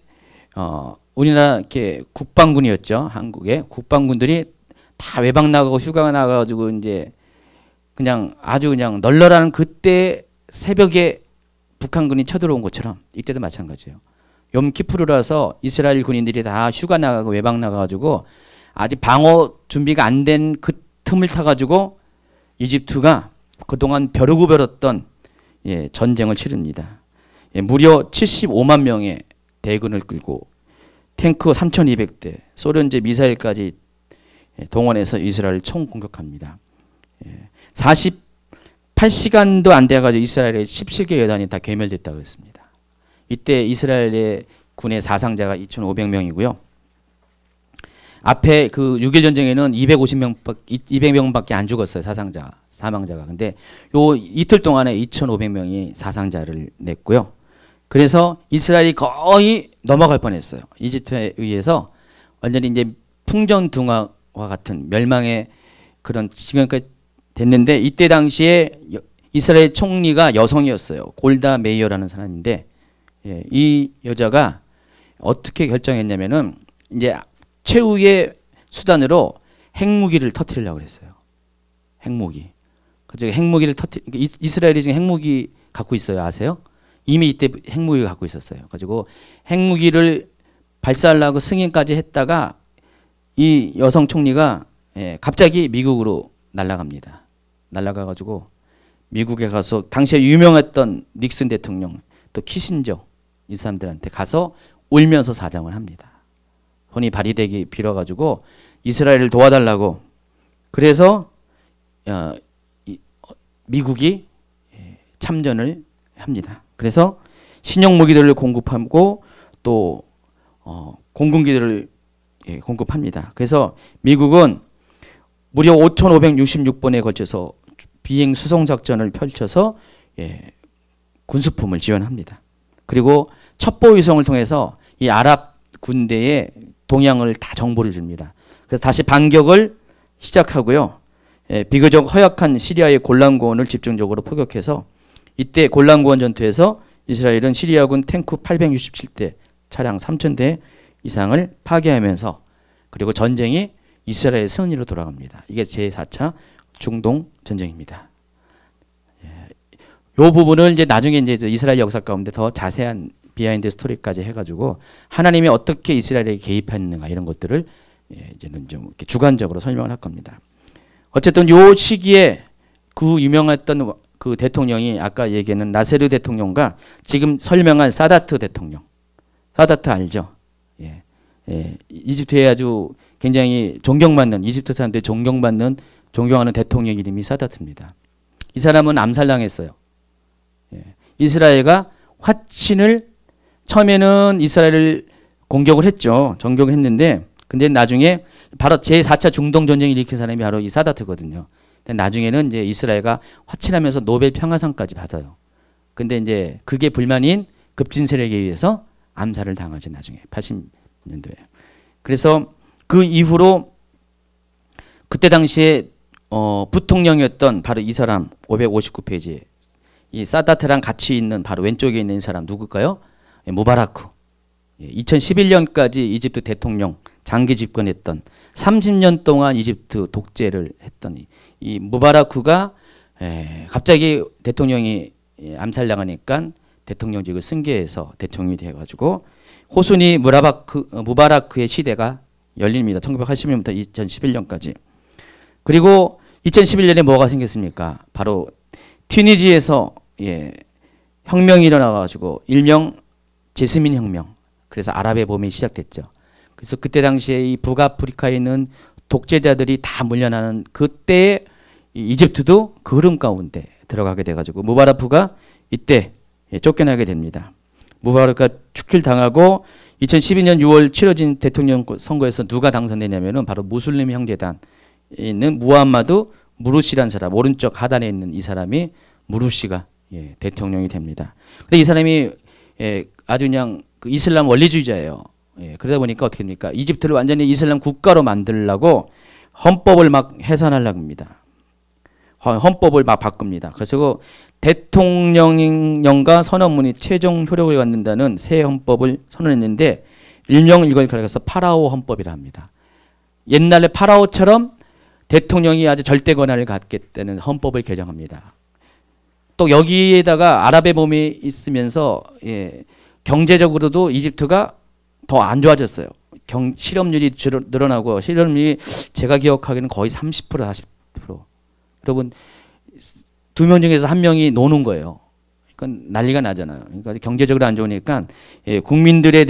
우리나라 이렇게 국방군이었죠. 한국의 국방군들이 다 외박 나가고 휴가 나가가지고 이제 그냥 아주 그냥 널널한 그때 새벽에 북한군이 쳐들어온 것처럼 이때도 마찬가지예요. 욤키푸르라서 이스라엘 군인들이 다 휴가 나가고 외박 나가가지고 아직 방어 준비가 안 된 그 틈을 타가지고 이집트가 그동안 벼르고 벼렀던 전쟁을 치릅니다. 무려 75만 명의 대군을 끌고 탱크 3,200대, 소련제 미사일까지 동원해서 이스라엘을 총공격합니다. 48시간도 안 돼가지고 이스라엘의 17개 여단이 다 괴멸됐다고 했습니다. 이때 이스라엘의 군의 사상자가 2,500명이고요. 앞에 그 6.1 전쟁에는 200명밖에 안 죽었어요. 사망자가. 근데 요 이틀 동안에 2,500명이 사상자를 냈고요. 그래서 이스라엘이 거의 넘어갈 뻔했어요. 이집트에 의해서 완전히 이제 풍전등화와 같은 멸망의 그런 지경까지 됐는데 이때 당시에 이스라엘 총리가 여성이었어요. 골다 메이어라는 사람인데 이 여자가 어떻게 결정했냐면은 이제 최후의 수단으로 핵무기를 터뜨리려고 그랬어요. 핵무기. 그중에 핵무기를 이스라엘이 지금 핵무기 갖고 있어요. 아세요? 이미 이때 핵무기를 갖고 있었어요. 가지고 핵무기를 발사하려고 승인까지 했다가 이 여성 총리가 갑자기 미국으로 날아갑니다. 날아가가지고 미국에 가서 당시에 유명했던 닉슨 대통령 또 키신저 이 사람들한테 가서 울면서 사정을 합니다. 손이 발이 빌어가지고 이스라엘을 도와달라고. 그래서 미국이 참전을 합니다. 그래서 신형 무기들을 공급하고 또 공군기들을 공급합니다. 그래서 미국은 무려 5,566번에 걸쳐서 비행 수송 작전을 펼쳐서 군수품을 지원합니다. 그리고 첩보 위성을 통해서 이 아랍 군대의 동향을 다 정보를 줍니다. 그래서 다시 반격을 시작하고요. 비교적 허약한 시리아의 골란고원을 집중적으로 포격해서 이때 골란고원 전투에서 이스라엘은 시리아군 탱크 867대, 차량 3,000대 이상을 파괴하면서 그리고 전쟁이 이스라엘 승리로 돌아갑니다. 이게 제4차 중동 전쟁입니다. 이 부분을 이제 나중에 이제 이스라엘 역사 가운데 더 자세한 비하인드 스토리까지 해가지고 하나님이 어떻게 이스라엘에 개입했는가 이런 것들을 이제는 좀 이렇게 주관적으로 설명을 할 겁니다. 어쨌든 요 시기에 그 유명했던 그 대통령이 아까 얘기하는 나세르 대통령과 지금 설명한 사다트 대통령. 사다트 알죠? 이집트에 아주 굉장히 존경받는 이집트 사람들이 존경하는 대통령 이름이 사다트입니다. 이 사람은 암살당했어요. 이스라엘과 화친을 처음에는 이스라엘을 공격을 했죠. 전격을 했는데 근데 나중에 바로 제4차 중동 전쟁을 일으킨 사람이 바로 이 사다트거든요. 근데 나중에는 이제 이스라엘과 화친하면서 노벨 평화상까지 받아요. 근데 이제 그게 불만인 급진 세력에 의해서 암살을 당하죠. 나중에 80년도에. 그래서 그 이후로 그때 당시에 부통령이었던 바로 이 사람 559페이지 이 사다트랑 같이 있는 바로 왼쪽에 있는 사람 누굴까요? 무바라크. 2011년까지 이집트 대통령 장기 집권했던 30년 동안 이집트 독재를 했던 이 무바라크가 갑자기 대통령이 암살당하니까 대통령직을 승계해서 대통령이 돼가지고 호스니 무바라크의 시대가 열립니다. 1980년부터 2011년까지. 그리고 2011년에 뭐가 생겼습니까? 바로 튀니지에서 혁명이 일어나가지고 일명 제스민 혁명. 그래서 아랍의 봄이 시작됐죠. 그래서 그때 당시에 이 북아프리카에 있는 독재자들이 다 물려나는 그때의 이집트도 그 흐름 가운데 들어가게 돼가지고 무바라크가 이때 쫓겨나게 됩니다. 무바라크가 축출당하고 2012년 6월 치러진 대통령 선거에서 누가 당선되냐면은 바로 무슬림 형제단에 있는 무함마드 무르시란 사람, 오른쪽 하단에 있는 이 사람이 무르시가 대통령이 됩니다. 근데 이 사람이 아주 그냥 그 이슬람 원리주의자예요. 그러다 보니까 어떻게 됩니까? 이집트를 완전히 이슬람 국가로 만들려고 헌법을 막 해산하려고 합니다. 헌법을 막 바꿉니다. 그래서 대통령령과 선언문이 최종 효력을 갖는다는 새 헌법을 선언했는데 일명 이걸 그래서 파라오 헌법이라 합니다. 옛날에 파라오처럼 대통령이 아주 절대 권한을 갖겠다는 헌법을 개정합니다. 또 여기에다가 아랍의 봄이 있으면서 경제적으로도 이집트가 더 안 좋아졌어요. 실업률이 늘어나고 실업률이 제가 기억하기에는 거의 30% 40%. 여러분 2명 중에서 1명이 노는 거예요. 그러니까 난리가 나잖아요. 그러니까 경제적으로 안 좋으니까 국민들이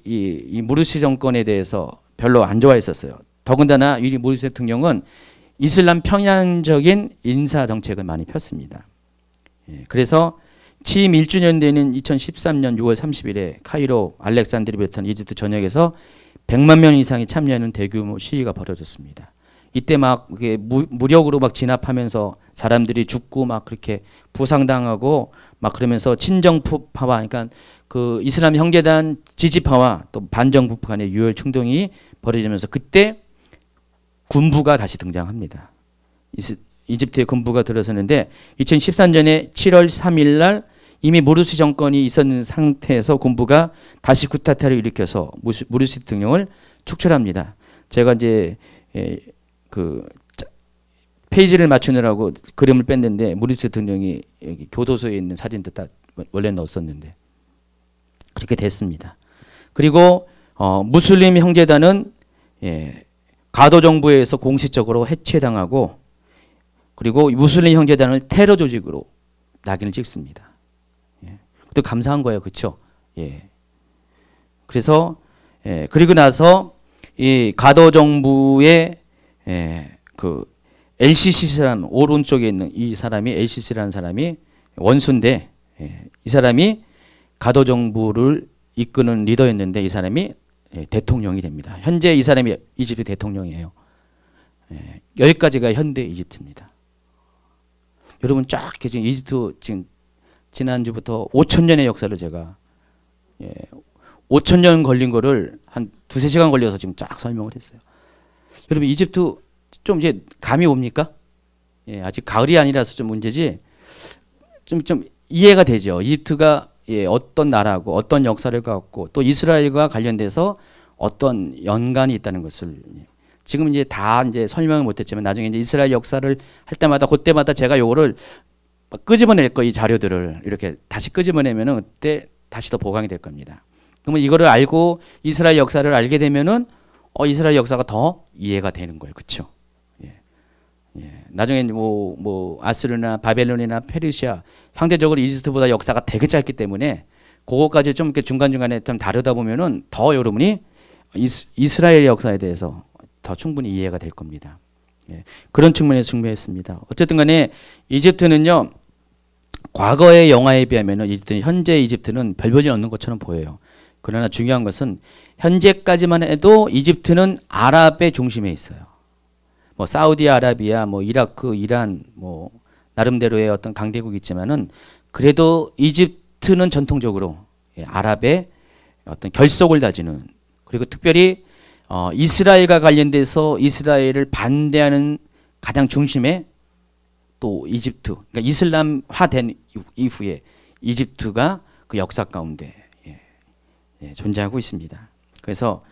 이 무르시 정권에 대해서 별로 안 좋아했었어요. 더군다나 이 무르시 대통령은 이슬람 편향적인 인사 정책을 많이 폈습니다. 그래서 취임 1주년 되는 2013년 6월 30일에 카이로 알렉산드리아 비롯한 이집트 전역에서 100만 명 이상이 참여하는 대규모 시위가 벌어졌습니다. 이때 막 무력으로 막 진압하면서 사람들이 죽고 막 그렇게 부상당하고 막 그러면서 친정파와 그러니까 그 이슬람 형제단 지지파와 또 반정부 간의 유혈 충동이 벌어지면서 그때 군부가 다시 등장합니다. 이집트의 군부가 들어서는데 2013년에 7월 3일 날 이미 무르시 정권이 있었는 상태에서 군부가 다시 쿠데타를 일으켜서 무르시 대통령을 축출합니다. 제가 이제 그 페이지를 맞추느라고 그림을 뺐는데 무르시 대통령이 여기 교도소에 있는 사진도 딱 원래 넣었었는데 그렇게 됐습니다. 그리고 무슬림 형제단은 가도 정부에서 공식적으로 해체당하고 그리고 무슬림 형제단을 테러 조직으로 낙인을 찍습니다. 또 감사한 거예요, 그렇죠? 그래서 그리고 나서 이 가도 정부의 그 LCC 사람 오른쪽에 있는 이 사람이 LCC라는 사람이 원수인데 이 사람이 가도 정부를 이끄는 리더였는데 이 사람이 대통령이 됩니다. 현재 이 사람이 이집트 대통령이에요. 여기까지가 현대 이집트입니다. 여러분 쫙 지금 이집트 지금 지난주부터 5,000년의 역사를 제가 5,000년 걸린 거를 한 2~3시간 걸려서 지금 쫙 설명을 했어요. 여러분 이집트 좀 이제 감이 옵니까? 아직 가을이 아니라서 좀 문제지 좀 이해가 되죠. 이집트가 어떤 나라고 어떤 역사를 갖고 또 이스라엘과 관련돼서 어떤 연관이 있다는 것을 지금 이제 다 이제 설명을 못했지만 나중에 이제 이스라엘 역사를 할 때마다 그때마다 제가 요거를 끄집어낼 거 이 자료들을 이렇게 다시 끄집어내면은 그때 다시 더 보강이 될 겁니다. 그러면 이거를 알고 이스라엘 역사를 알게 되면은 이스라엘 역사가 더 이해가 되는 거예요, 그렇죠? 나중에 뭐 아스르나 바벨론이나 페르시아 상대적으로 이집트보다 역사가 되게 짧기 때문에 그거까지 좀 이렇게 중간중간에 좀 다루다 보면은 더 여러분이 이스라엘 역사에 대해서 더 충분히 이해가 될 겁니다. 그런 측면에서 중요했습니다. 어쨌든 간에 이집트는요, 과거의 영화에 비하면 현재 이집트는 별 볼일 없는 것처럼 보여요. 그러나 중요한 것은 현재까지만 해도 이집트는 아랍의 중심에 있어요. 뭐 사우디아라비아, 뭐 이라크, 이란, 뭐 나름대로의 어떤 강대국이 있지만은 그래도 이집트는 전통적으로 아랍의 어떤 결속을 다지는, 그리고 특별히 이스라엘과 관련돼서 이스라엘을 반대하는 가장 중심에 또 이집트, 그러니까 이슬람화된 이후에 이집트가 그 역사 가운데 존재하고 있습니다. 그래서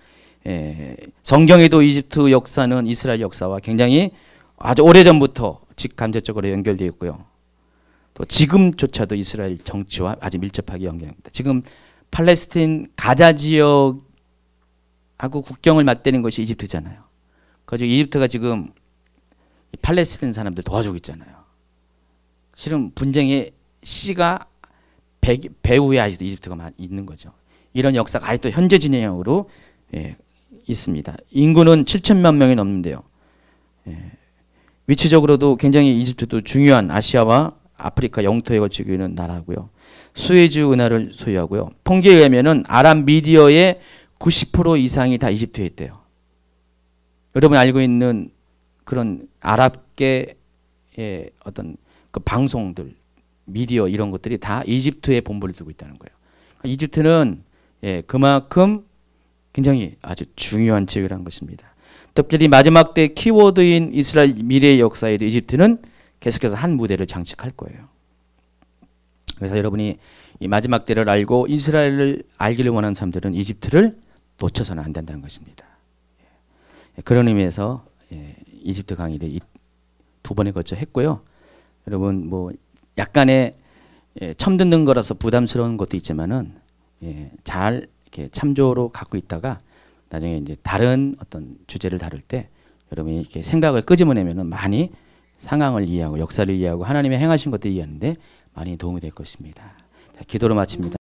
성경에도 이집트 역사는 이스라엘 역사와 굉장히 아주 오래전부터 직간접적으로 연결되어 있고요. 또 지금조차도 이스라엘 정치와 아주 밀접하게 연결합니다. 지금 팔레스틴 가자 지역하고 국경을 맞대는 것이 이집트잖아요. 그래서 이집트가 지금 팔레스틴 사람들 도와주고 있잖아요. 실은 분쟁의 씨가 배후에 아직도 이집트가 있는 거죠. 이런 역사가 아직도 현재 진행형으로 있습니다. 인구는 7천만 명이 넘는데요. 위치적으로도 굉장히 이집트도 중요한 아시아와 아프리카 영토에 걸치고 있는 나라고요. 수에즈 운하를 소유하고요. 통계에 의하면은 아랍 미디어의 90% 이상이 다 이집트에 있대요. 여러분 알고 있는 그런 아랍계의 어떤 그 방송들, 미디어 이런 것들이 다 이집트에 본부를 두고 있다는 거예요. 그러니까 이집트는 그만큼 굉장히 아주 중요한 지역이라는 것입니다. 특별히 마지막 때 키워드인 이스라엘 미래의 역사에도 이집트는 계속해서 한 무대를 장식할 거예요. 그래서 여러분이 이 마지막 때를 알고 이스라엘을 알기를 원하는 사람들은 이집트를 놓쳐서는 안 된다는 것입니다. 그런 의미에서 이집트 강의를 두 번에 걸쳐 했고요. 여러분 뭐 약간의 처음 듣는 거라서 부담스러운 것도 있지만은 잘 이렇게 참조로 갖고 있다가 나중에 이제 다른 어떤 주제를 다룰 때 여러분이 이렇게 생각을 끄집어내면은 많이 상황을 이해하고 역사를 이해하고 하나님의 행하신 것들 이해하는데 많이 도움이 될 것입니다. 자, 기도로 마칩니다.